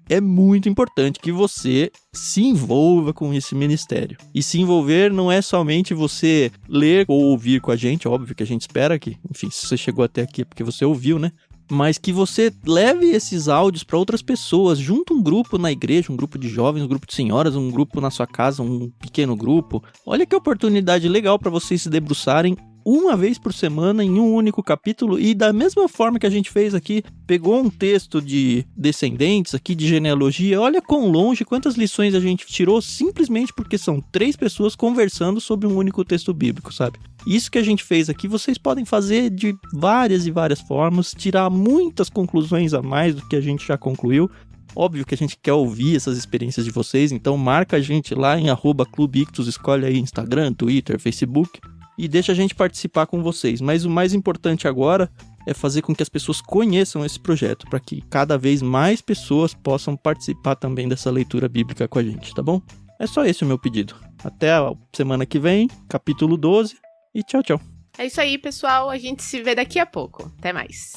É muito importante que você se envolva com esse ministério. E se envolver não é somente você ler ou ouvir com a gente, óbvio que a gente espera que, enfim, se você chegou até aqui é porque você ouviu, né? Mas que você leve esses áudios para outras pessoas, junta um grupo na igreja, um grupo de jovens, um grupo de senhoras, um grupo na sua casa, um pequeno grupo. Olha que oportunidade legal para vocês se debruçarem uma vez por semana em um único capítulo, e da mesma forma que a gente fez aqui, pegou um texto de descendentes aqui, de genealogia, olha quão longe, quantas lições a gente tirou simplesmente porque são 3 pessoas conversando sobre um único texto bíblico, sabe? Isso que a gente fez aqui, vocês podem fazer de várias e várias formas, tirar muitas conclusões a mais do que a gente já concluiu. Óbvio que a gente quer ouvir essas experiências de vocês, então marca a gente lá em @clubeictus, escolhe aí Instagram, Twitter, Facebook, e deixa a gente participar com vocês. Mas o mais importante agora é fazer com que as pessoas conheçam esse projeto, para que cada vez mais pessoas possam participar também dessa leitura bíblica com a gente, tá bom? É só esse o meu pedido. Até a semana que vem, capítulo 12, e tchau, tchau. É isso aí, pessoal. A gente se vê daqui a pouco. Até mais.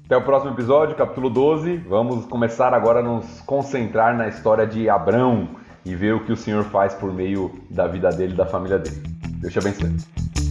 Até o próximo episódio, capítulo 12. Vamos começar agora a nos concentrar na história de Abrão e ver o que o Senhor faz por meio da vida dele e da família dele. Deus te abençoe.